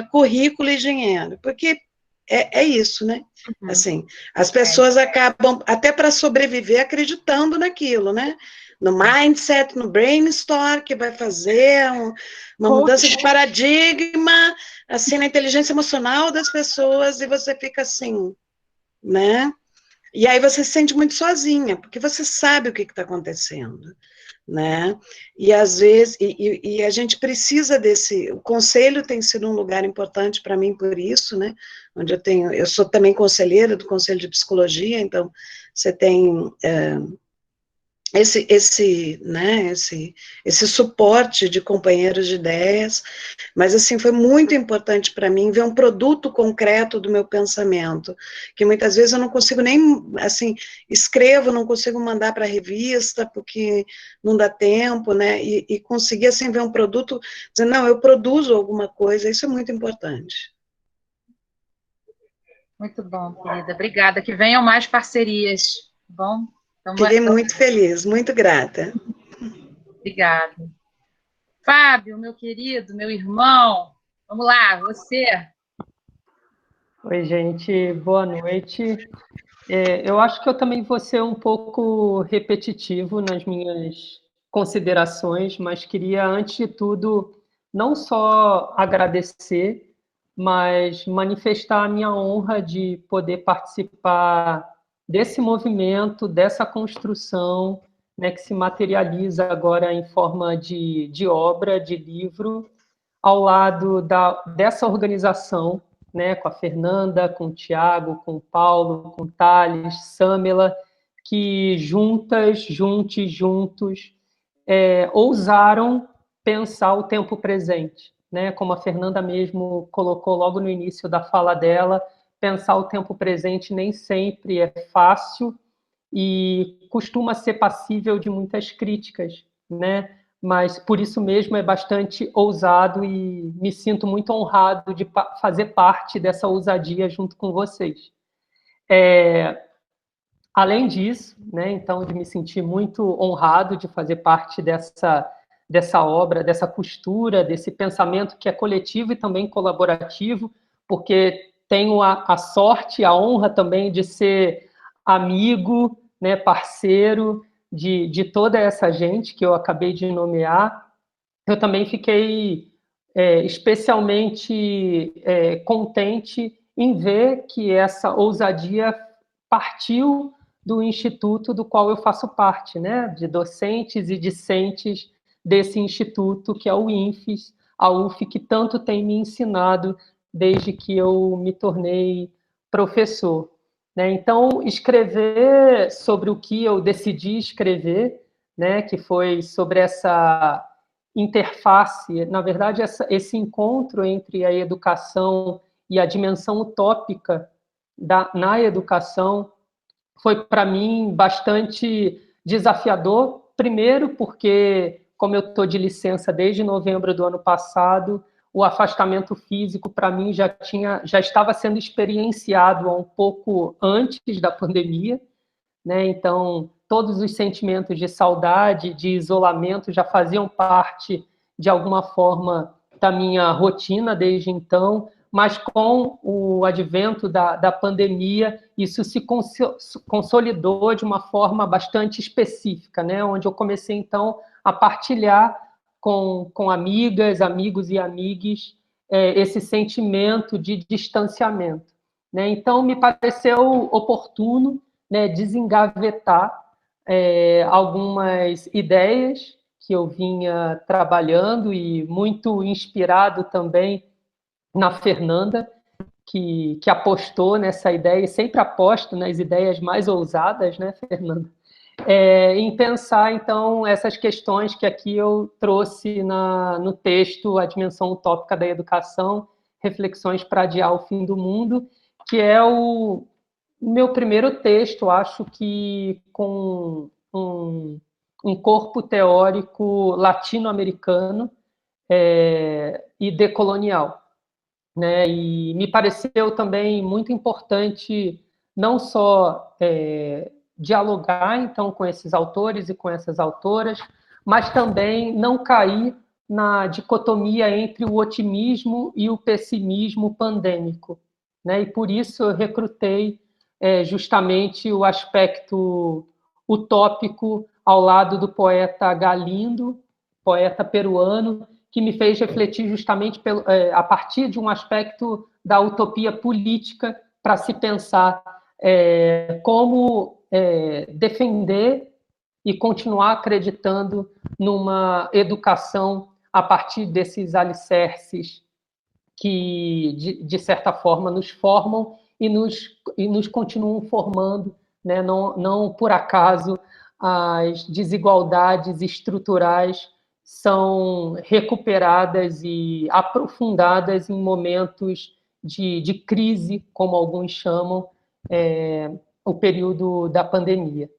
currículo e dinheiro, porque é isso, né? Assim, as pessoas acabam, até para sobreviver, acreditando naquilo, né? No mindset, no brainstorm, que vai fazer uma mudança de paradigma, assim, na inteligência emocional das pessoas, e você fica assim, né? E aí você se sente muito sozinha, porque você sabe o que está acontecendo, né? E às vezes, a gente precisa desse, o conselho tem sido um lugar importante para mim por isso, né? Onde eu sou também conselheira do Conselho de Psicologia, então você tem esse suporte de companheiros de ideias, mas assim, foi muito importante para mim ver um produto concreto do meu pensamento, que muitas vezes eu não consigo nem, assim, escrevo, não consigo mandar para a revista, porque não dá tempo, né, e conseguir, assim, ver um produto, dizer, não, eu produzo alguma coisa, isso é muito importante. Muito bom, querida, obrigada, que venham mais parcerias, tá bom? Fiquei muito feliz, muito grata. Obrigada. Fábio, meu querido, meu irmão, vamos lá, você. Oi, gente, boa noite. Eu acho que eu também vou ser um pouco repetitivo nas minhas considerações, mas queria, antes de tudo, não só agradecer, mas manifestar a minha honra de poder participar desse movimento, dessa construção, né, que se materializa agora em forma de obra, de livro, ao lado dessa organização, né, com a Fernanda, com o Tiago, com o Paulo, com o Thales, Samela, que juntos, ousaram pensar o tempo presente, né, como a Fernanda mesmo colocou logo no início da fala dela, pensar o tempo presente nem sempre é fácil e costuma ser passível de muitas críticas, né? Mas por isso mesmo é bastante ousado e me sinto muito honrado de fazer parte dessa ousadia junto com vocês. Além disso, né, então, de me sentir muito honrado de fazer parte dessa obra, dessa costura, desse pensamento que é coletivo e também colaborativo, porque tenho a sorte, a honra também de ser amigo, né, parceiro de toda essa gente que eu acabei de nomear. Eu também fiquei especialmente contente em ver que essa ousadia partiu do instituto do qual eu faço parte, né, de docentes e discentes desse instituto, que é o INFES, a UF, que tanto tem me ensinado desde que eu me tornei professor. Né? Então, escrever sobre o que eu decidi escrever, né, que foi sobre essa interface, na verdade, esse encontro entre a educação e a dimensão utópica na educação, foi, para mim, bastante desafiador, primeiro porque, como eu estou de licença desde novembro do ano passado, o afastamento físico, para mim, já estava sendo experienciado há um pouco antes da pandemia, né? Então, todos os sentimentos de saudade, de isolamento, já faziam parte, de alguma forma, da minha rotina desde então, mas com o advento da pandemia, isso se consolidou de uma forma bastante específica, né? Onde eu comecei, então, a partilhar com amigas, amigos e amigues esse sentimento de distanciamento. Né? Então, me pareceu oportuno, né, desengavetar algumas ideias que eu vinha trabalhando e muito inspirado também na Fernanda, que apostou nessa ideia, e sempre aposto nas ideias mais ousadas, né, Fernanda? Em pensar, então, essas questões que aqui eu trouxe no texto A Dimensão Utópica da Educação, Reflexões para Adiar o Fim do Mundo, que é o meu primeiro texto, acho que com um corpo teórico latino-americano e decolonial, né? E me pareceu também muito importante não só dialogar, então, com esses autores e com essas autoras, mas também não cair na dicotomia entre o otimismo e o pessimismo pandêmico, né? E por isso eu recrutei justamente o aspecto utópico ao lado do poeta Galindo, poeta peruano, que me fez refletir justamente a partir de um aspecto da utopia política para se pensar como defender e continuar acreditando numa educação a partir desses alicerces que, de certa forma, nos formam e nos continuam formando, né? Não por acaso as desigualdades estruturais são recuperadas e aprofundadas em momentos de crise, como alguns chamam, o período da pandemia,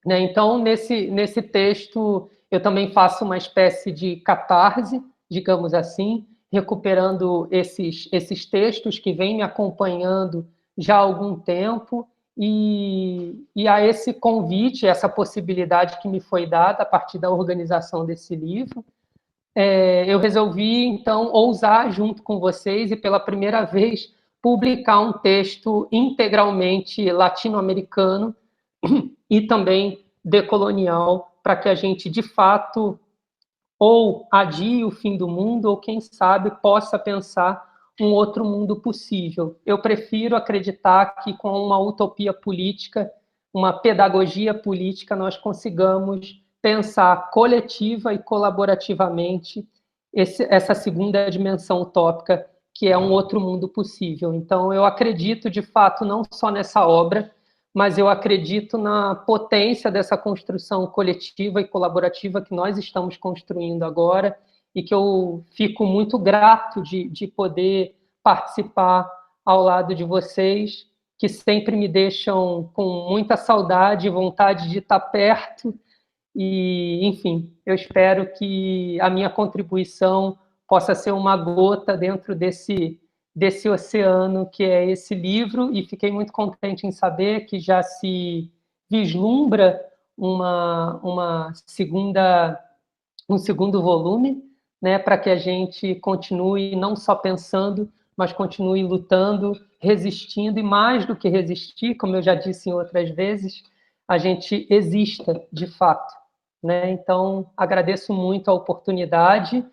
né? Então, nesse texto, eu também faço uma espécie de catarse, digamos assim, recuperando esses textos que vêm me acompanhando já há algum tempo, e a esse convite, essa possibilidade que me foi dada a partir da organização desse livro, eu resolvi, então, ousar junto com vocês e, pela primeira vez, publicar um texto integralmente latino-americano e também decolonial, para que a gente, de fato, ou adie o fim do mundo, ou, quem sabe, possa pensar um outro mundo possível. Eu prefiro acreditar que, com uma utopia política, uma pedagogia política, nós consigamos pensar coletiva e colaborativamente essa segunda dimensão utópica, que é um outro mundo possível. Então, eu acredito, de fato, não só nessa obra, mas eu acredito na potência dessa construção coletiva e colaborativa que nós estamos construindo agora, e que eu fico muito grato de poder participar ao lado de vocês, que sempre me deixam com muita saudade e vontade de estar perto. E, enfim, eu espero que a minha contribuição possa ser uma gota dentro desse oceano que é esse livro, e fiquei muito contente em saber que já se vislumbra um segundo volume, né, para que a gente continue não só pensando, mas continue lutando, resistindo, e mais do que resistir, como eu já disse em outras vezes, a gente exista de fato, né? Então, agradeço muito a oportunidade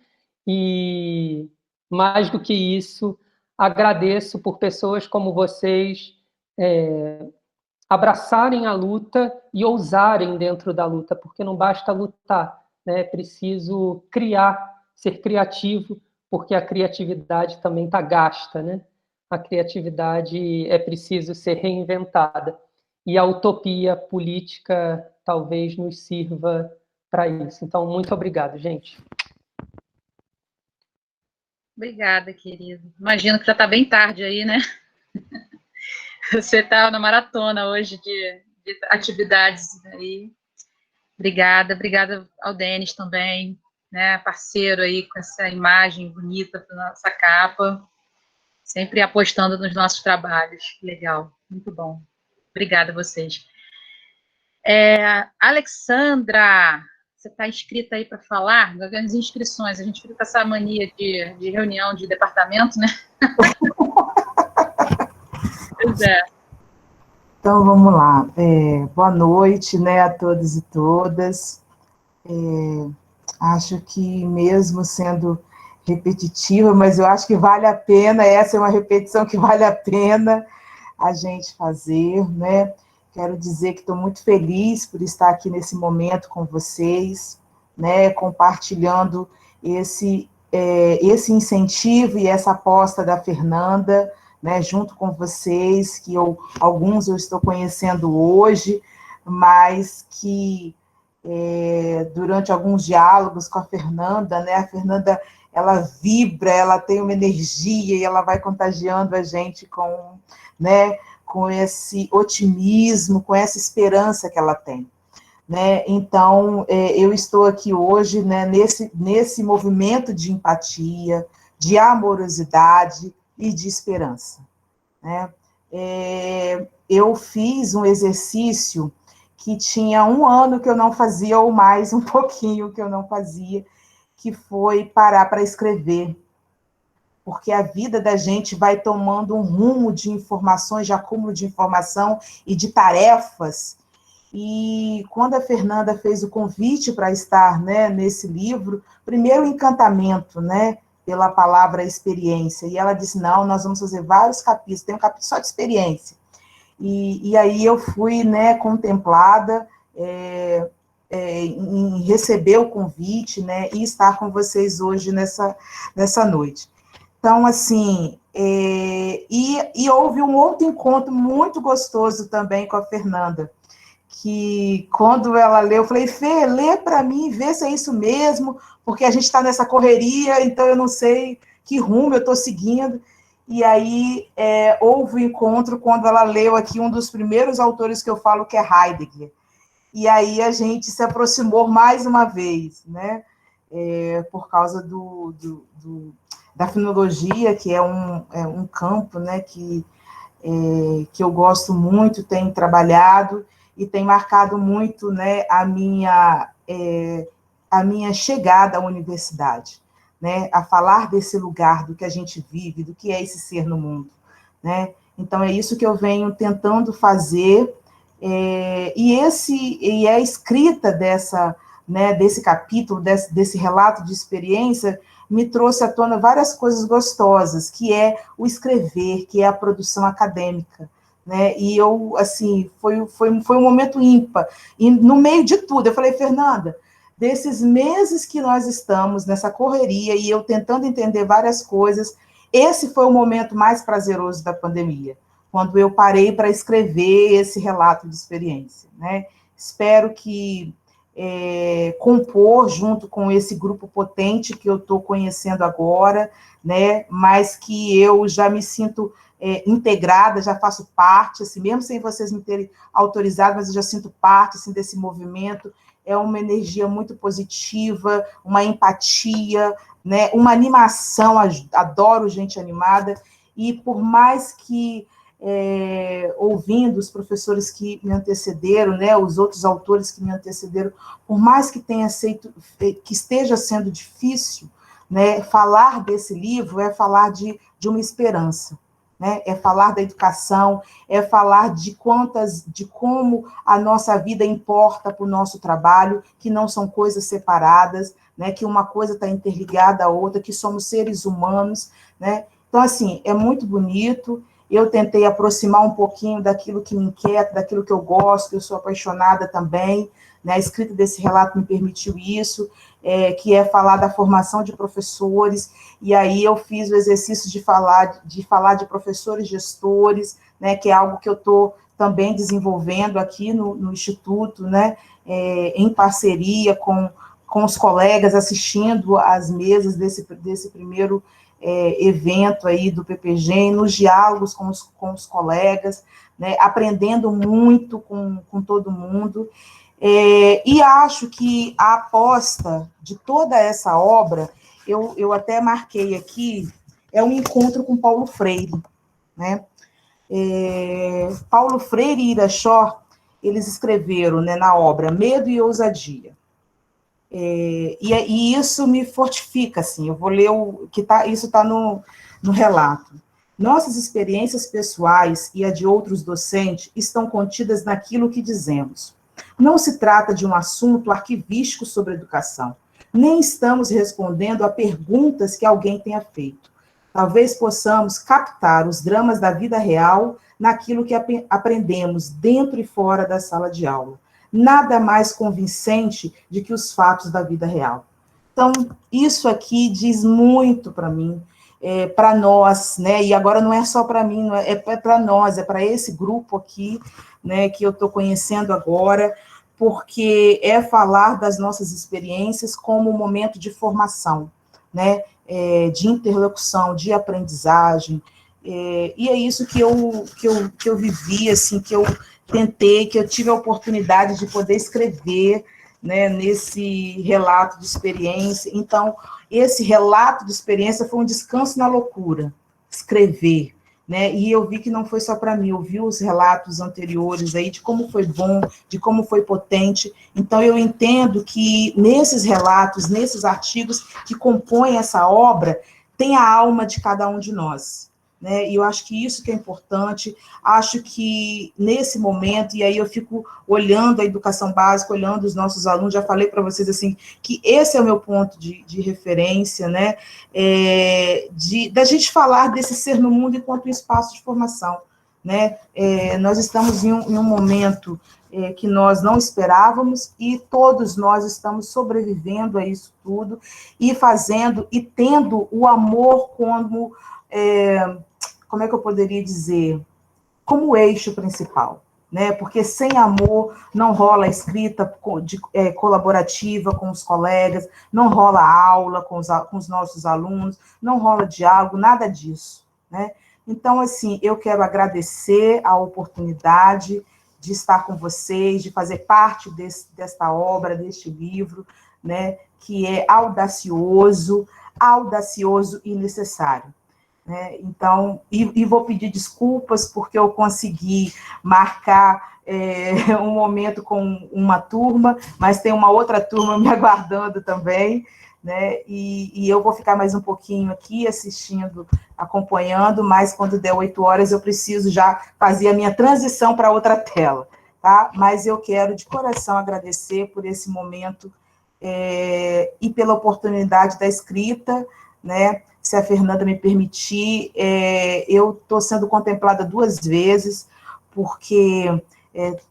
e, mais do que isso, agradeço por pessoas como vocês abraçarem a luta e ousarem dentro da luta, porque não basta lutar, né? É preciso criar, ser criativo, porque a criatividade também está gasta, né? A criatividade é preciso ser reinventada. E a utopia política talvez nos sirva para isso. Então, muito obrigado, gente. Obrigada, querido. Imagino que já está bem tarde aí, né? Você está na maratona hoje de atividades aí. Obrigada ao Denis também, né? Parceiro aí com essa imagem bonita para nossa capa, sempre apostando nos nossos trabalhos. Legal, muito bom. Obrigada a vocês. Alexandra, você está inscrita aí para falar? As inscrições, a gente fica com essa mania de reunião de departamento, né? Pois é. Então, vamos lá. Boa noite, né, a todos e todas. Acho que, mesmo sendo repetitiva, mas eu acho que vale a pena, essa é uma repetição que vale a pena a gente fazer, né? Quero dizer que estou muito feliz por estar aqui nesse momento com vocês, né, compartilhando esse incentivo e essa aposta da Fernanda, né, junto com vocês, que alguns eu estou conhecendo hoje, mas que durante alguns diálogos com a Fernanda, né, a Fernanda, ela vibra, ela tem uma energia e ela vai contagiando a gente com, né, com esse otimismo, com essa esperança que ela tem. Né? Então, eu estou aqui hoje, né, nesse movimento de empatia, de amorosidade e de esperança. Né? Eu fiz um exercício que tinha 1 ano que eu não fazia, ou mais um pouquinho que eu não fazia, que foi parar para escrever. Porque a vida da gente vai tomando um rumo de informações, de acúmulo de informação e de tarefas. E quando a Fernanda fez o convite para estar, né, nesse livro, primeiro o encantamento, né, pela palavra experiência, e ela disse, não, nós vamos fazer vários capítulos, tem um capítulo só de experiência. E aí eu fui, né, contemplada em receber o convite, né, e estar com vocês hoje nessa noite. Então, assim, e houve um outro encontro muito gostoso também com a Fernanda, que quando ela leu, eu falei, Fê, lê para mim, vê se é isso mesmo, porque a gente está nessa correria, então eu não sei que rumo eu estou seguindo. E aí houve um encontro quando ela leu aqui um dos primeiros autores que eu falo, que é Heidegger. E aí a gente se aproximou mais uma vez, né? Por causa da filologia, que é um campo, né, que eu gosto muito, tenho trabalhado e tem marcado muito, né, a minha chegada à universidade, né, a falar desse lugar, do que a gente vive, do que é esse ser no mundo, né? Então, é isso que eu venho tentando fazer, e a escrita desse capítulo, desse relato de experiência, me trouxe à tona várias coisas gostosas, que é o escrever, que é a produção acadêmica, né? E eu, assim, foi um momento ímpar. E no meio de tudo, eu falei, Fernanda, desses meses que nós estamos nessa correria e eu tentando entender várias coisas, esse foi o momento mais prazeroso da pandemia, quando eu parei para escrever esse relato de experiência, né? Espero que compor junto com esse grupo potente que eu estou conhecendo agora, né? Mas que eu já me sinto integrada, já faço parte, assim, mesmo sem vocês me terem autorizado, mas eu já sinto parte, assim, desse movimento. É uma energia muito positiva, uma empatia, né? Uma animação, adoro gente animada, e por mais que, ouvindo os professores que me antecederam, né, os outros autores que me antecederam, por mais que que esteja sendo difícil, né, falar desse livro é falar de uma esperança, né, é falar da educação, é falar de como a nossa vida importa para o nosso trabalho, que não são coisas separadas, né, que uma coisa está interligada à outra, que somos seres humanos, né? Então, assim, é muito bonito. Eu tentei aproximar um pouquinho daquilo que me inquieta, daquilo que eu gosto, que eu sou apaixonada também, né? A escrita desse relato me permitiu isso, que é falar da formação de professores, e aí eu fiz o exercício de falar de professores gestores, né? Que é algo que eu estou também desenvolvendo aqui no Instituto, né? Em parceria com os colegas, assistindo às mesas desse primeiro evento aí do PPG, nos diálogos com os colegas, né, aprendendo muito com todo mundo, e acho que a aposta de toda essa obra, eu até marquei aqui, é um encontro com Paulo Freire, né? Paulo Freire e Iraxó, eles escreveram, né, na obra Medo e Ousadia. E isso me fortifica, assim, eu vou ler isso está no relato. Nossas experiências pessoais e a de outros docentes estão contidas naquilo que dizemos. Não se trata de um assunto arquivístico sobre educação, nem estamos respondendo a perguntas que alguém tenha feito. Talvez possamos captar os dramas da vida real naquilo que aprendemos dentro e fora da sala de aula. Nada mais convincente do que os fatos da vida real. Então, isso aqui diz muito para mim. para nós, né? E agora não é só para mim, é para nós, é para esse grupo aqui, né? Que eu estou conhecendo agora, porque é falar das nossas experiências como um momento de formação, né? De interlocução, de aprendizagem. E é isso que eu vivi, assim, que eu tentei, que eu tive a oportunidade de poder escrever, né, nesse relato de experiência. Então, esse relato de experiência foi um descanso na loucura, escrever, né? E eu vi que não foi só para mim, eu vi os relatos anteriores aí de como foi bom, de como foi potente. Então, eu entendo que nesses relatos, nesses artigos que compõem essa obra, tem a alma de cada um de nós, né? E eu acho que isso que é importante. Acho que nesse momento, e aí eu fico olhando a educação básica, olhando os nossos alunos, já falei para vocês assim, que esse é o meu ponto de referência, né? Da gente falar desse ser no mundo enquanto um espaço de formação, né? Nós estamos em um momento que nós não esperávamos, e todos nós estamos sobrevivendo a isso tudo, e fazendo, e tendo o amor como é que eu poderia dizer, como eixo principal, né? Porque sem amor não rola a escrita colaborativa com os colegas, não rola aula com os nossos alunos, não rola diálogo, nada disso, né? Então, assim, eu quero agradecer a oportunidade de estar com vocês, de fazer parte desta obra, deste livro, né? Que é audacioso e necessário. Então, e vou pedir desculpas porque eu consegui marcar um momento com uma turma, mas tem uma outra turma me aguardando também, né? E eu vou ficar mais um pouquinho aqui assistindo, acompanhando, mas quando der 8 horas eu preciso já fazer a minha transição para outra tela, tá? Mas eu quero de coração agradecer por esse momento e pela oportunidade da escrita, né? Se a Fernanda me permitir, eu estou sendo contemplada 2 vezes, porque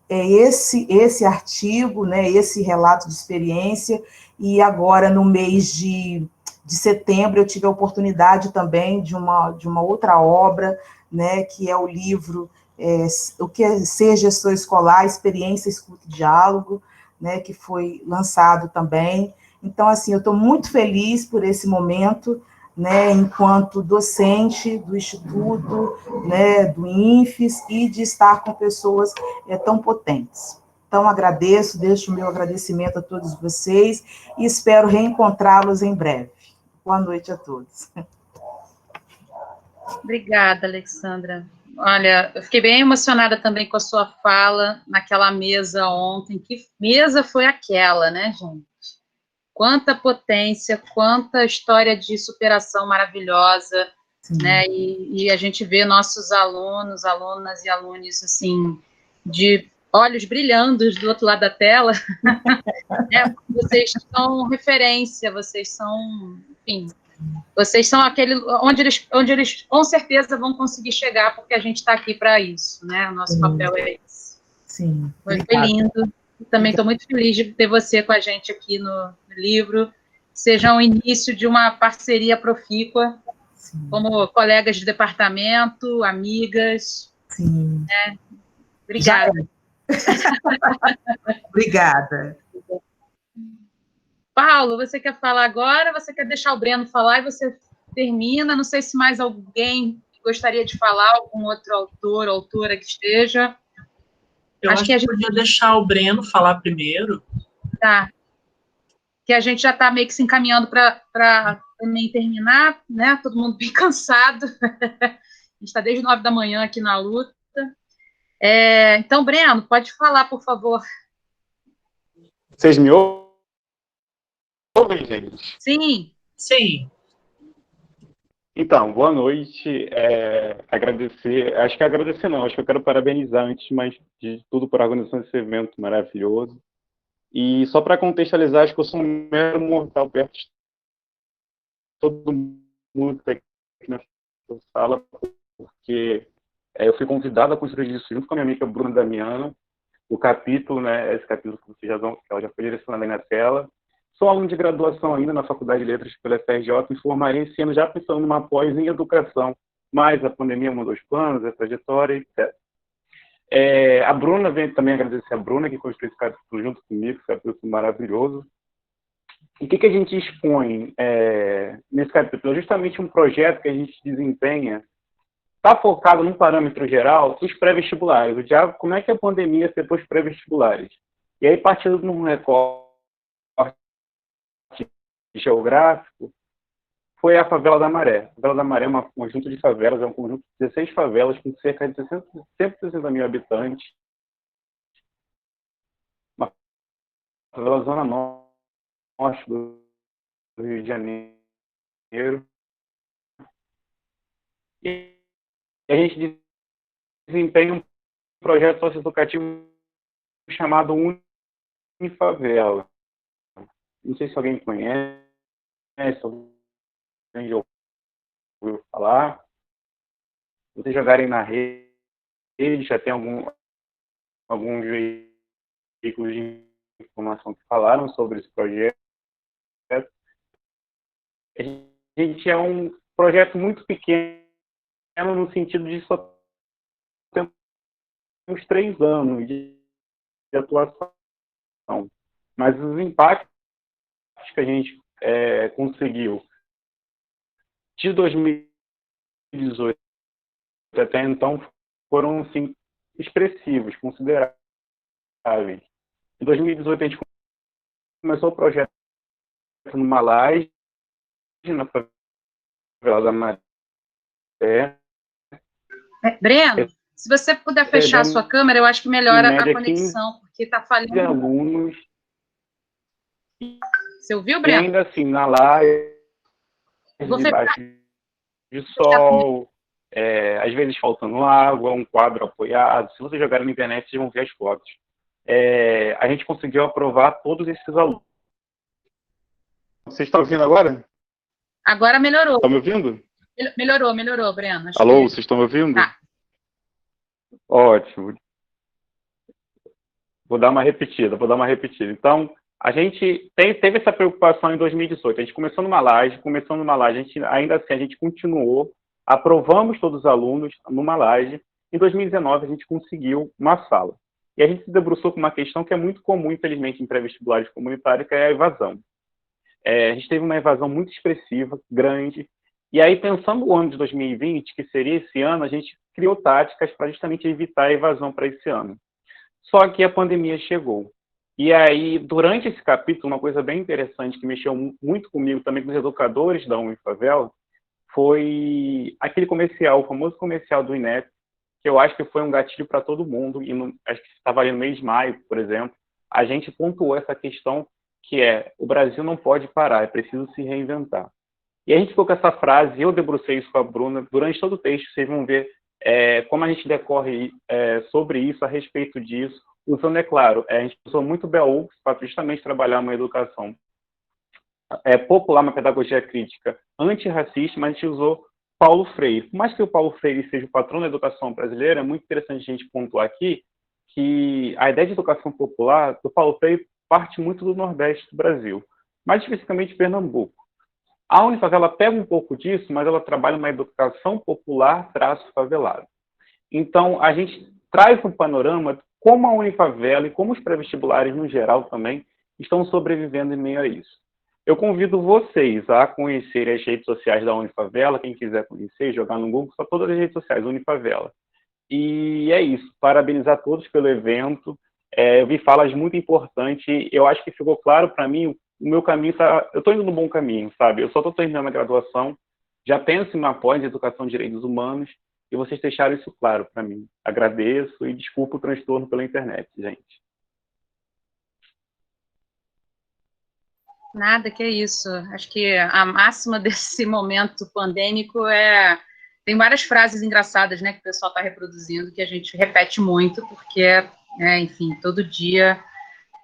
esse artigo, né, esse relato de experiência, e agora, no mês de setembro, eu tive a oportunidade também de uma outra obra, né, que é o livro O que é Ser Gestor Escolar, Experiência, Escuta e Diálogo, né, que foi lançado também. Então, assim, eu estou muito feliz por esse momento, né, enquanto docente do Instituto, né, do INFES, e de estar com pessoas tão potentes. Então, agradeço, deixo o meu agradecimento a todos vocês, e espero reencontrá-los em breve. Boa noite a todos. Obrigada, Alexandra. Olha, eu fiquei bem emocionada também com a sua fala naquela mesa ontem. Que mesa foi aquela, né, gente? Quanta potência, quanta história de superação maravilhosa, né? E a gente vê nossos alunos, alunas e alunos, assim, de olhos brilhando do outro lado da tela. Né? Vocês são referência, vocês são, enfim, vocês são aquele onde eles com certeza vão conseguir chegar, porque a gente está aqui para isso, né? O nosso papel é esse. Sim. Foi lindo. Também estou muito feliz de ter você com a gente aqui no livro. Seja o início de uma parceria profícua, como colegas de departamento, amigas. Sim. Né? Obrigada. Obrigada. Paulo, você quer falar agora? Você quer deixar o Breno falar e você termina? Não sei se mais alguém gostaria de falar, algum outro autor, autora que esteja. Eu acho que a gente podia deixar o Breno falar primeiro. Tá. Que a gente já está meio que se encaminhando para também terminar, né? Todo mundo bem cansado. A gente está desde 9 da manhã aqui na luta. Então, Breno, pode falar, por favor. Vocês me ouvem, gente? Sim. Sim. Então, boa noite. Agradecer, acho que agradecer não, acho que eu quero parabenizar antes de tudo por organização desse evento maravilhoso. E só para contextualizar, acho que eu sou um mero mortal perto de todo mundo aqui nessa sala, porque eu fui convidado a construir isso junto com a minha amiga Bruna Damiano, o capítulo, né, esse capítulo que ela já foi direcionado aí na tela, sou aluno de graduação ainda na Faculdade de Letras pela FRJ, me formarei esse ano já pensando numa pós em educação, mas a pandemia mudou os planos, a trajetória, etc. A Bruna, vem também agradecer a Bruna, que construiu esse capítulo junto comigo, esse capítulo maravilhoso. O que a gente expõe nesse capítulo? É justamente um projeto que a gente desempenha, está focado num parâmetro geral, os pré-vestibulares. Como é que a pandemia afetou os pré-vestibulares? E aí, partindo de um recorte geográfico, foi a Favela da Maré. A Favela da Maré é um conjunto de favelas, é um conjunto de 16 favelas com cerca de 160 mil habitantes. Uma favela zona norte do Rio de Janeiro. E a gente desempenha um projeto socioeducativo chamado Unifavela. Não sei se alguém conhece, se alguém já ouviu falar. Se vocês jogarem na rede, já tem alguns veículos de informação que falaram sobre esse projeto. A gente é um projeto muito pequeno no sentido de só ter uns 3 anos de atuação. Mas os impactos que a gente conseguiu de 2018 até então foram, assim, expressivos, consideráveis. Em 2018 a gente começou o projeto numa laje, na Favela da Maré. Breno, se você puder fechar a sua câmera, eu acho que melhora a conexão, porque está falhando. Alunos. Você ouviu, Breno? E ainda assim, na laje, debaixo de sol, às vezes faltando água, um quadro apoiado. Se vocês jogarem na internet, vocês vão ver as fotos. A gente conseguiu aprovar todos esses alunos. Vocês estão ouvindo agora? Agora melhorou. Estão me ouvindo? Melhorou, Breno. Alô, vocês estão me ouvindo? Tá. Ótimo. Vou dar uma repetida. Então, a gente teve essa preocupação em 2018. A gente começou numa laje, ainda assim, a gente continuou, aprovamos todos os alunos numa laje. Em 2019, a gente conseguiu uma sala. E a gente se debruçou com uma questão que é muito comum, infelizmente, em pré-vestibulares comunitários, que é a evasão. A gente teve uma evasão muito expressiva, grande, e aí, pensando o ano de 2020, que seria esse ano, a gente criou táticas para justamente evitar a evasão para esse ano. Só que a pandemia chegou. E aí, durante esse capítulo, uma coisa bem interessante que mexeu muito comigo, também com os educadores da Unifavela, foi aquele comercial, o famoso comercial do INEP, que eu acho que foi um gatilho para todo mundo, e acho que estava ali no mês de maio, por exemplo, a gente pontuou essa questão que o Brasil não pode parar, é preciso se reinventar. E a gente ficou com essa frase, eu debrucei isso com a Bruna, durante todo o texto vocês vão ver como a gente decorre sobre isso, a respeito disso, usando, é claro, a gente usou muito BAU para justamente trabalhar uma educação popular, uma pedagogia crítica antirracista, mas a gente usou Paulo Freire. Por mais que o Paulo Freire seja o patrono da educação brasileira, é muito interessante a gente pontuar aqui que a ideia de educação popular do Paulo Freire parte muito do Nordeste do Brasil, mais especificamente Pernambuco. A Unifavela pega um pouco disso, mas ela trabalha uma educação popular /favelado. Então, a gente traz um panorama de como a Unifavela e como os pré-vestibulares, no geral, também estão sobrevivendo em meio a isso. Eu convido vocês a conhecerem as redes sociais da Unifavela, quem quiser conhecer, jogar no Google, só todas as redes sociais, Unifavela. E é isso, parabenizar todos pelo evento. Eu vi falas muito importantes, eu acho que ficou claro para mim, o meu caminho eu estou indo no bom caminho, sabe? Eu só estou terminando a graduação, já penso em uma pós de Educação e Direitos Humanos, e vocês deixaram isso claro para mim. Agradeço e desculpa o transtorno pela internet, gente. Nada, que é isso. Acho que a máxima desse momento pandêmico tem várias frases engraçadas, né, que o pessoal está reproduzindo, que a gente repete muito, porque, enfim, todo dia,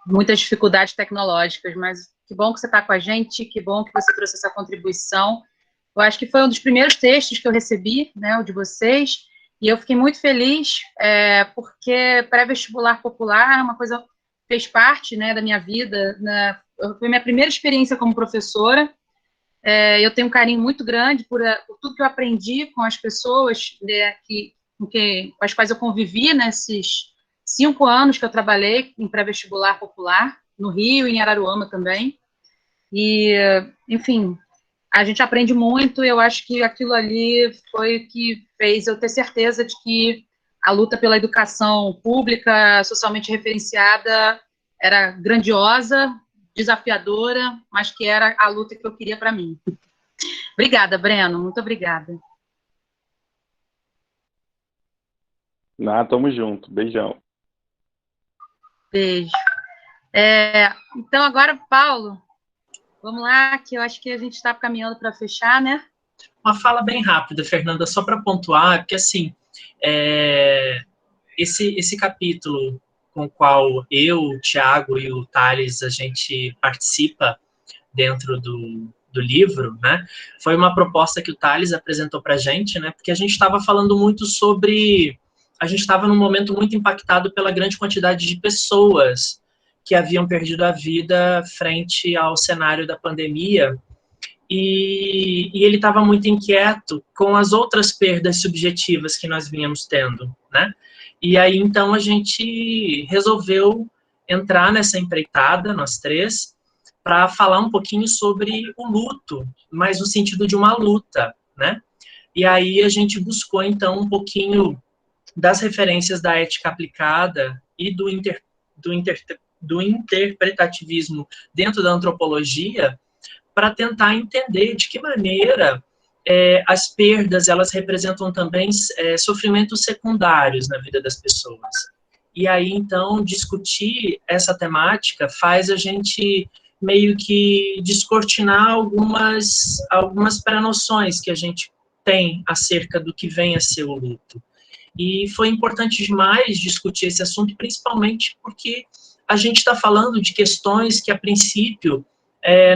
muitas dificuldades tecnológicas, mas que bom que você está com a gente, que bom que você trouxe essa contribuição. Eu acho que foi um dos primeiros textos que eu recebi, né, o de vocês, e eu fiquei muito feliz, porque pré-vestibular popular é uma coisa que fez parte, né, da minha vida, né, foi minha primeira experiência como professora. Eu tenho um carinho muito grande por tudo que eu aprendi com as pessoas, né, com as quais eu convivi nesses 5 anos que eu trabalhei em pré-vestibular popular, no Rio e em Araruama também. E, enfim, a gente aprende muito, e eu acho que aquilo ali foi o que fez eu ter certeza de que a luta pela educação pública, socialmente referenciada, era grandiosa, desafiadora, mas que era a luta que eu queria para mim. Obrigada, Breno, muito obrigada. Tamo junto. Beijão. Beijo. Então, agora, Paulo, vamos lá, que eu acho que a gente está caminhando para fechar, né? Uma fala bem rápida, Fernanda, só para pontuar, porque, assim, esse capítulo com o qual eu, o Thiago e o Thales, a gente participa dentro do livro, né, foi uma proposta que o Thales apresentou para a gente, né, porque a gente estava falando muito sobre... A gente estava num momento muito impactado pela grande quantidade de pessoas que haviam perdido a vida frente ao cenário da pandemia, e ele estava muito inquieto com as outras perdas subjetivas que nós vínhamos tendo, né? E aí, então, a gente resolveu entrar nessa empreitada, nós três, para falar um pouquinho sobre o luto, mas no sentido de uma luta, né? E aí a gente buscou, então, um pouquinho das referências da ética aplicada e do interpretativismo dentro da antropologia, para tentar entender de que maneira as perdas, elas representam também sofrimentos secundários na vida das pessoas. E aí, então, discutir essa temática faz a gente meio que descortinar algumas pré-noções que a gente tem acerca do que vem a ser o luto. E foi importante demais discutir esse assunto, principalmente porque a gente está falando de questões que, a princípio,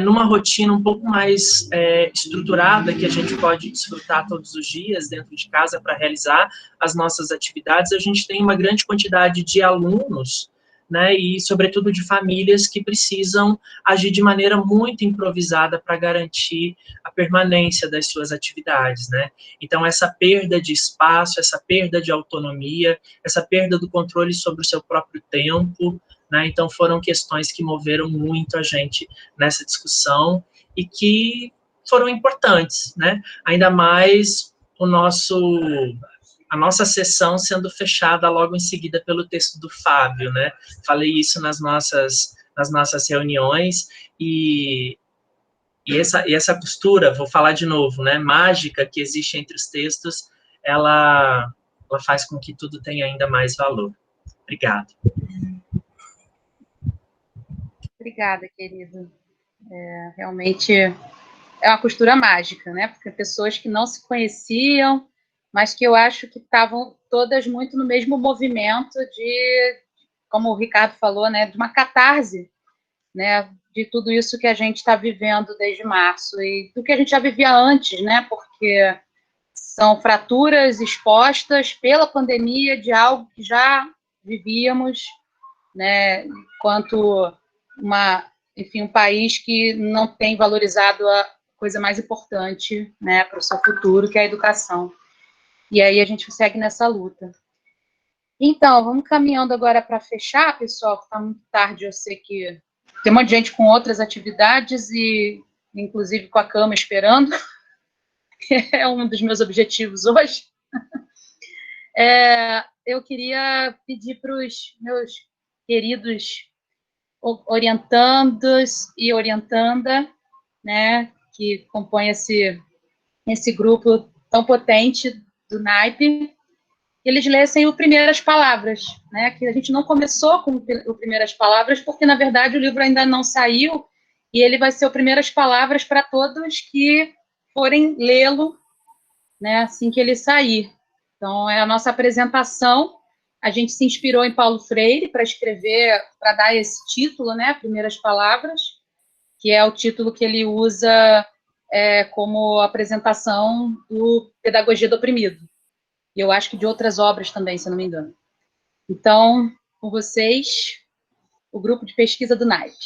numa rotina um pouco mais estruturada, que a gente pode desfrutar todos os dias dentro de casa para realizar as nossas atividades, a gente tem uma grande quantidade de alunos, né, e, sobretudo, de famílias que precisam agir de maneira muito improvisada para garantir a permanência das suas atividades, né? Então, essa perda de espaço, essa perda de autonomia, essa perda do controle sobre o seu próprio tempo, né? Então, foram questões que moveram muito a gente nessa discussão e que foram importantes, né? Ainda mais a nossa sessão sendo fechada logo em seguida pelo texto do Fábio, né? Falei isso nas nossas reuniões, e essa costura, vou falar de novo, né, mágica que existe entre os textos, ela faz com que tudo tenha ainda mais valor. Obrigado. Obrigada, querido. Realmente é uma costura mágica, né? Porque pessoas que não se conheciam, mas que eu acho que estavam todas muito no mesmo movimento como o Ricardo falou, né, de uma catarse, né, de tudo isso que a gente está vivendo desde março e do que a gente já vivia antes, né, porque são fraturas expostas pela pandemia de algo que já vivíamos, né, enquanto um país que não tem valorizado a coisa mais importante, né, para o seu futuro, que é a educação. E aí a gente segue nessa luta. Então, vamos caminhando agora para fechar, pessoal, que está muito tarde, eu sei que tem um monte de gente com outras atividades, e inclusive com a cama esperando, é um dos meus objetivos hoje. Eu queria pedir para os meus queridos orientandos e orientanda, né, que compõem esse grupo tão potente do naipe, eles lessem o Primeiras Palavras, né, que a gente não começou com o Primeiras Palavras, porque, na verdade, o livro ainda não saiu, e ele vai ser o Primeiras Palavras para todos que forem lê-lo, né, assim que ele sair. Então, é a nossa apresentação. A gente se inspirou em Paulo Freire para escrever, para dar esse título, né, Primeiras Palavras, que é o título que ele usa como apresentação do Pedagogia do Oprimido. E eu acho que de outras obras também, se eu não me engano. Então, com vocês, o grupo de pesquisa do naipe.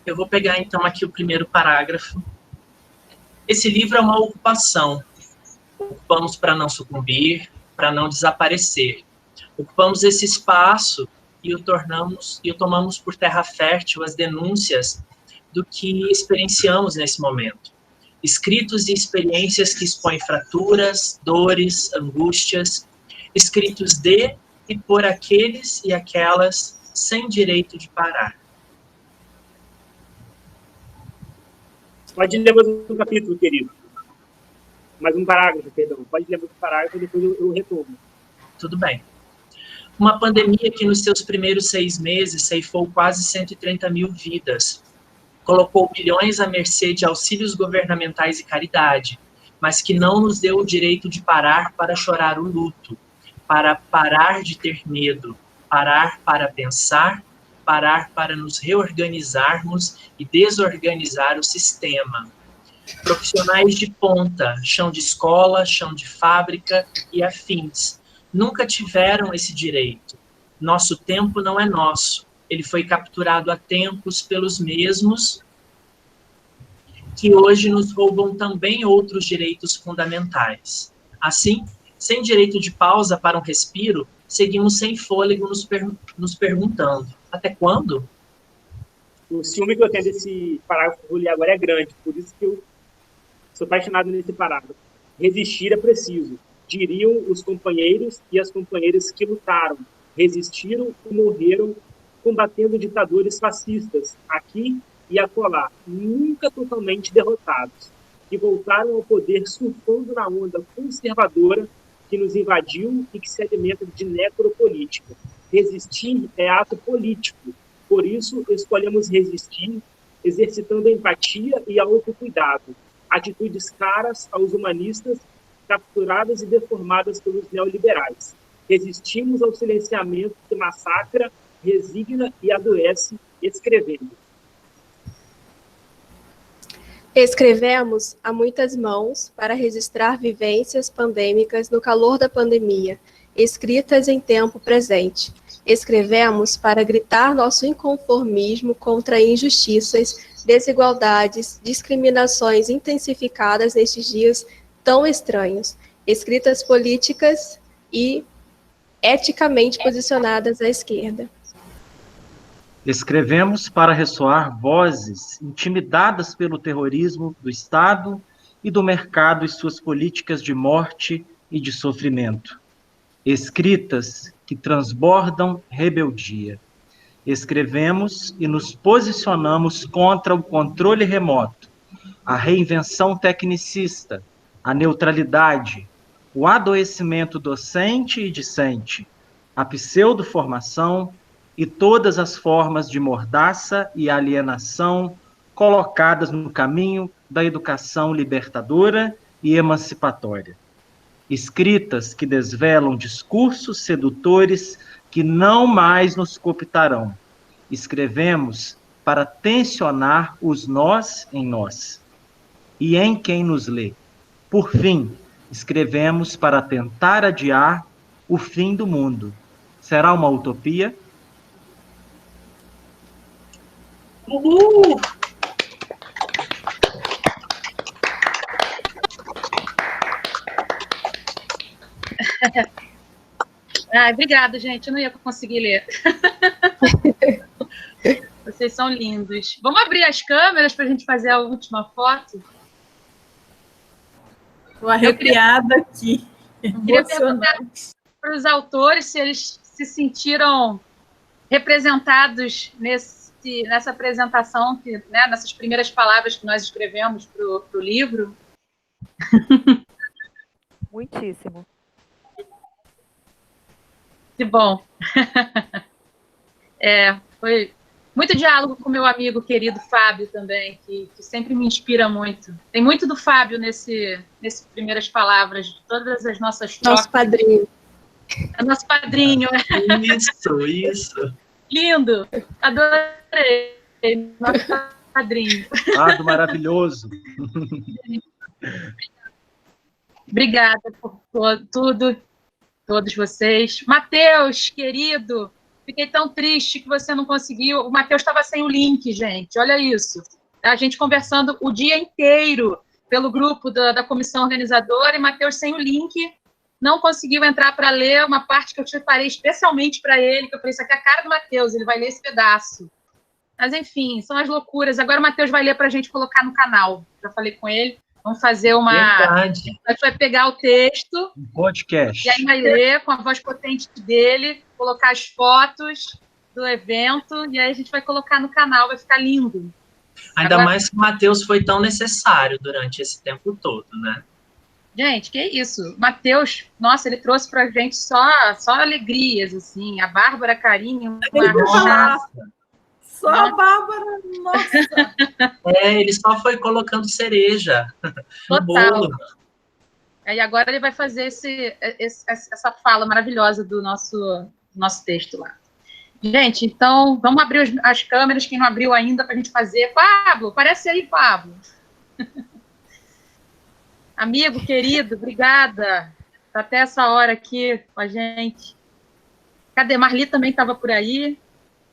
Eu vou pegar, então, aqui o primeiro parágrafo. Esse livro é uma ocupação. Ocupamos para não sucumbir, para não desaparecer. Ocupamos esse espaço e o tomamos por terra fértil as denúncias do que experienciamos nesse momento. Escritos e experiências que expõem fraturas, dores, angústias, escritos de e por aqueles e aquelas sem direito de parar. Pode ler mais um capítulo, querido. Mais um parágrafo, perdão. Pode ler mais um parágrafo e depois eu retomo. Tudo bem. Uma pandemia que nos seus primeiros 6 meses ceifou quase 130 mil vidas, colocou bilhões à mercê de auxílios governamentais e caridade, mas que não nos deu o direito de parar para chorar o luto, para parar de ter medo, parar para pensar, parar para nos reorganizarmos e desorganizar o sistema. Profissionais de ponta, chão de escola, chão de fábrica e afins, nunca tiveram esse direito. Nosso tempo não é nosso. Ele foi capturado há tempos pelos mesmos que hoje nos roubam também outros direitos fundamentais. Assim, sem direito de pausa para um respiro, seguimos sem fôlego nos perguntando: até quando? O ciúme que eu tenho desse parágrafo que eu vou ler agora é grande, por isso que eu sou apaixonado nesse parágrafo. Resistir é preciso, diriam os companheiros e as companheiras que lutaram, resistiram e morreram combatendo ditadores fascistas, aqui e acolá, nunca totalmente derrotados, que voltaram ao poder surfando na onda conservadora que nos invadiu e que se alimenta de necropolítica. Resistir é ato político, por isso escolhemos resistir, exercitando a empatia e autocuidado, atitudes caras aos humanistas, capturadas e deformadas pelos neoliberais. Resistimos ao silenciamento que massacra, resigna e adoece, escrevendo. Escrevemos a muitas mãos para registrar vivências pandêmicas no calor da pandemia, escritas em tempo presente. Escrevemos para gritar nosso inconformismo contra injustiças, desigualdades, discriminações intensificadas nestes dias tão estranhos, escritas políticas e eticamente posicionadas à esquerda. Escrevemos para ressoar vozes intimidadas pelo terrorismo do Estado e do mercado e suas políticas de morte e de sofrimento. Escritas que transbordam rebeldia. Escrevemos e nos posicionamos contra o controle remoto, a reinvenção tecnicista, a neutralidade, o adoecimento docente e discente, a pseudo-formação e todas as formas de mordaça e alienação colocadas no caminho da educação libertadora e emancipatória. Escritas que desvelam discursos sedutores que não mais nos cooptarão. Escrevemos para tensionar os nós em nós e em quem nos lê. Por fim, escrevemos para tentar adiar o fim do mundo. Será uma utopia? Uhul! Obrigada, gente. Eu não ia conseguir ler. Vocês são lindos. Vamos abrir as câmeras para a gente fazer a última foto? Estou arrepiada aqui. Queria perguntar para os autores se eles se sentiram representados nessa apresentação, né, nessas primeiras palavras que nós escrevemos para o livro. Muitíssimo. Que bom. Foi muito diálogo com meu amigo querido Fábio também, que sempre me inspira muito. Tem muito do Fábio nesse primeiras palavras, de todas as nossas trocas. Nosso padrinho. É nosso padrinho. Isso. Lindo. Adorei. Nosso padrinho. Fábio maravilhoso. Obrigada por tudo. Todos vocês. Matheus, querido, Fiquei tão triste que você não conseguiu. O Matheus estava sem o link, gente. Olha isso. A gente conversando o dia inteiro pelo grupo da comissão organizadora e Matheus sem o link. Não conseguiu entrar para ler uma parte que eu preparei especialmente para ele, que eu falei, isso aqui é a cara do Matheus, ele vai ler esse pedaço. Mas, enfim, são as loucuras. Agora o Matheus vai ler para a gente colocar no canal. Já falei com ele. Vamos fazer uma... Verdade. A gente vai pegar o texto... Um podcast. E aí vai ler com a voz potente dele, colocar as fotos do evento, e aí a gente vai colocar no canal, vai ficar lindo. Ainda Agora... mais que o Matheus foi tão necessário durante esse tempo todo, né? Gente, que isso. Matheus, nossa, ele trouxe pra gente só alegrias, assim. A Bárbara Carinho, só a Bárbara, nossa. Ele só foi colocando cereja no bolo. E agora ele vai fazer essa fala maravilhosa do nosso texto lá. Gente, então, vamos abrir as câmeras, quem não abriu ainda, para a gente fazer. Pablo, aparece aí, Pablo. Amigo, querido, obrigada. Tá até essa hora aqui com a gente. Cadê? Marli também estava por aí.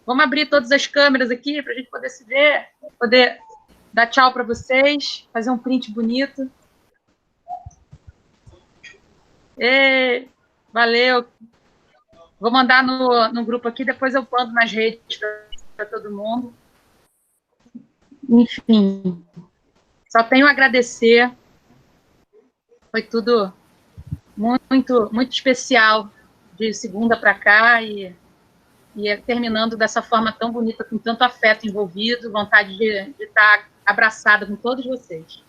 Vamos abrir todas as câmeras aqui para a gente poder se ver, poder dar tchau para vocês, fazer um print bonito. Ei, valeu. Vou mandar no grupo aqui, depois eu mando nas redes para todo mundo. Enfim, só tenho a agradecer. Foi tudo muito, muito especial de segunda para cá e terminando dessa forma tão bonita, com tanto afeto envolvido, vontade de estar abraçada com todos vocês.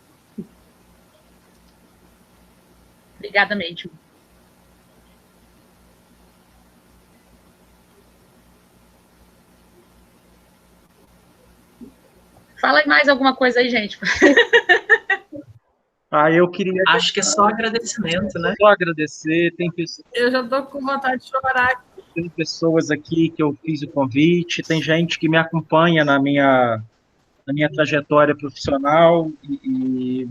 Obrigada mesmo. Fala mais alguma coisa aí, gente. Eu queria... Acho que é só agradecimento, né? Só agradecer. Tem pessoas... Eu já estou com vontade de chorar. Tem pessoas aqui que eu fiz o convite, tem gente que me acompanha na minha trajetória profissional e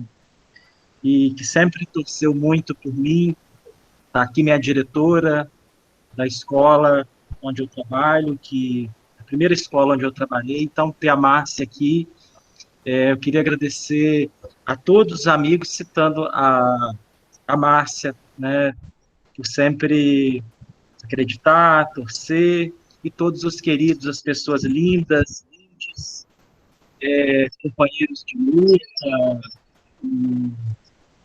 que sempre torceu muito por mim. Tá aqui minha diretora da escola onde eu trabalho, a primeira escola onde eu trabalhei. Então, ter a Márcia aqui, eu queria agradecer a todos os amigos, citando a Márcia, né, por sempre acreditar, torcer, e todos os queridos, as pessoas lindas, companheiros de luta,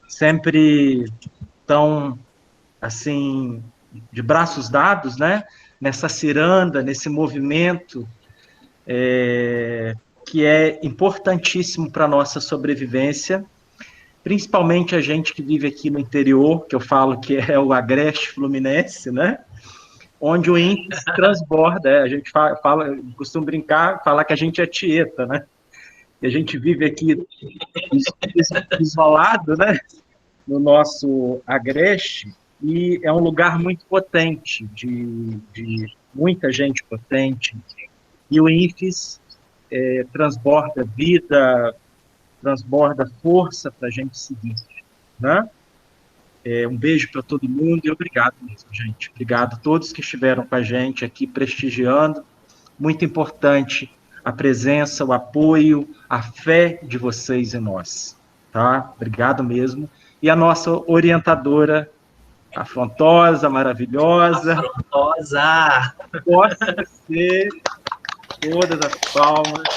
sempre tão, assim, de braços dados, né, nessa ciranda, nesse movimento que é importantíssimo para a nossa sobrevivência, principalmente a gente que vive aqui no interior, que eu falo que é o Agreste Fluminense, né, onde o índice transborda, a gente costuma brincar, falar que a gente é tieta, né, e a gente vive aqui isolado, né, no nosso Agreste, e é um lugar muito potente, de muita gente potente, e o INFES transborda vida, transborda força para a gente seguir, né? Um beijo para todo mundo e obrigado mesmo, gente. Obrigado a todos que estiveram com a gente aqui prestigiando. Muito importante a presença, o apoio, a fé de vocês em nós, tá? Obrigado mesmo. E a nossa orientadora, afrontosa, maravilhosa. Afrontosa! Possa ser todas as palmas.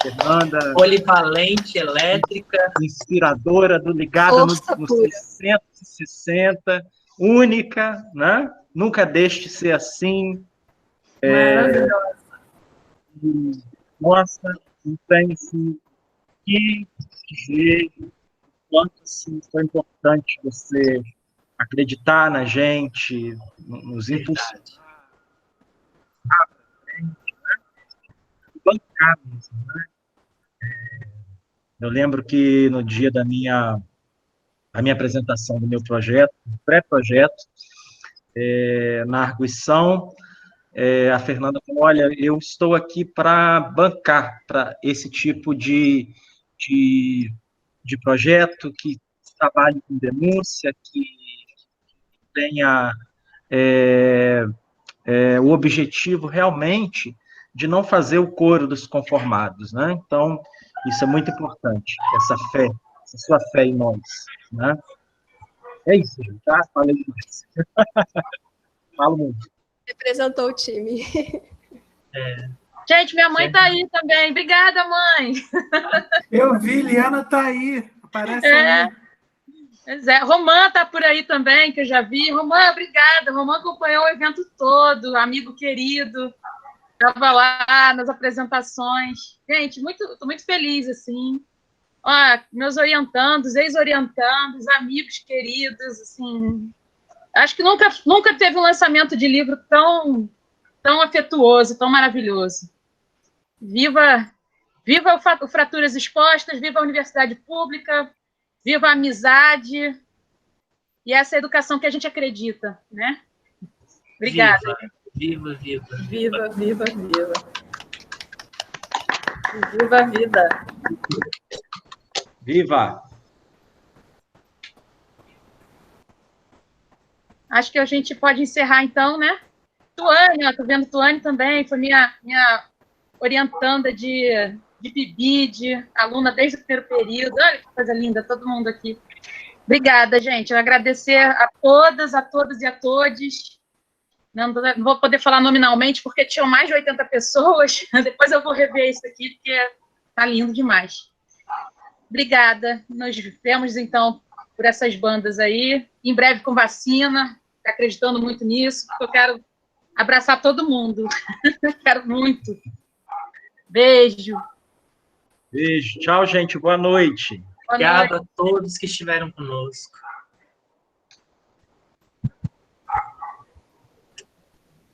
Fernanda. Polivalente, elétrica. Inspiradora, ligada no 360, única, né? Nunca deixe de ser assim. Maravilhosa. Nossa, não tem que dizer quanto assim, foi importante você acreditar na gente, nos impulsionar para frente, né? Bancar mesmo, né? Eu lembro que no dia da minha apresentação do meu projeto, pré-projeto, na arguição, a Fernanda falou, olha, eu estou aqui para bancar para esse tipo de projeto que trabalhe com denúncia, que tenha o objetivo realmente de não fazer o coro dos conformados, né? Então, isso é muito importante, essa fé, essa sua fé em nós, né? É isso, gente, tá? Falei demais. Falo muito. Representou o time. Gente, minha mãe tá aí também. Obrigada, mãe. Eu vi, Liana tá aí. Aparece aí. Pois é. Romã tá por aí também, que eu já vi. Romã, obrigada. Romã acompanhou o evento todo, amigo querido. Estava lá nas apresentações. Gente, tô muito feliz, assim. Ó, meus orientandos, ex-orientandos, amigos queridos, assim. Acho que nunca teve um lançamento de livro tão afetuoso, tão maravilhoso. Viva o Fraturas Expostas, viva a universidade pública, viva a amizade e essa educação que a gente acredita, né? Obrigada. Viva, viva. Viva, viva, viva. Viva a vida. Viva! Acho que a gente pode encerrar, então, né? Tuane, ó, tô vendo Tuane também, foi minha orientanda de PIBID, aluna desde o primeiro período. Olha que coisa linda, todo mundo aqui. Obrigada, gente. Eu agradecer a todas, a todos e a todos. Não vou poder falar nominalmente, porque tinham mais de 80 pessoas. Depois eu vou rever isso aqui, porque tá lindo demais. Obrigada. Nos vemos, então, por essas bandas aí. Em breve com vacina. Acreditando muito nisso, porque eu quero abraçar todo mundo. Quero muito. Beijo. Beijo. Tchau, gente. Boa noite. Obrigado a todos que estiveram conosco.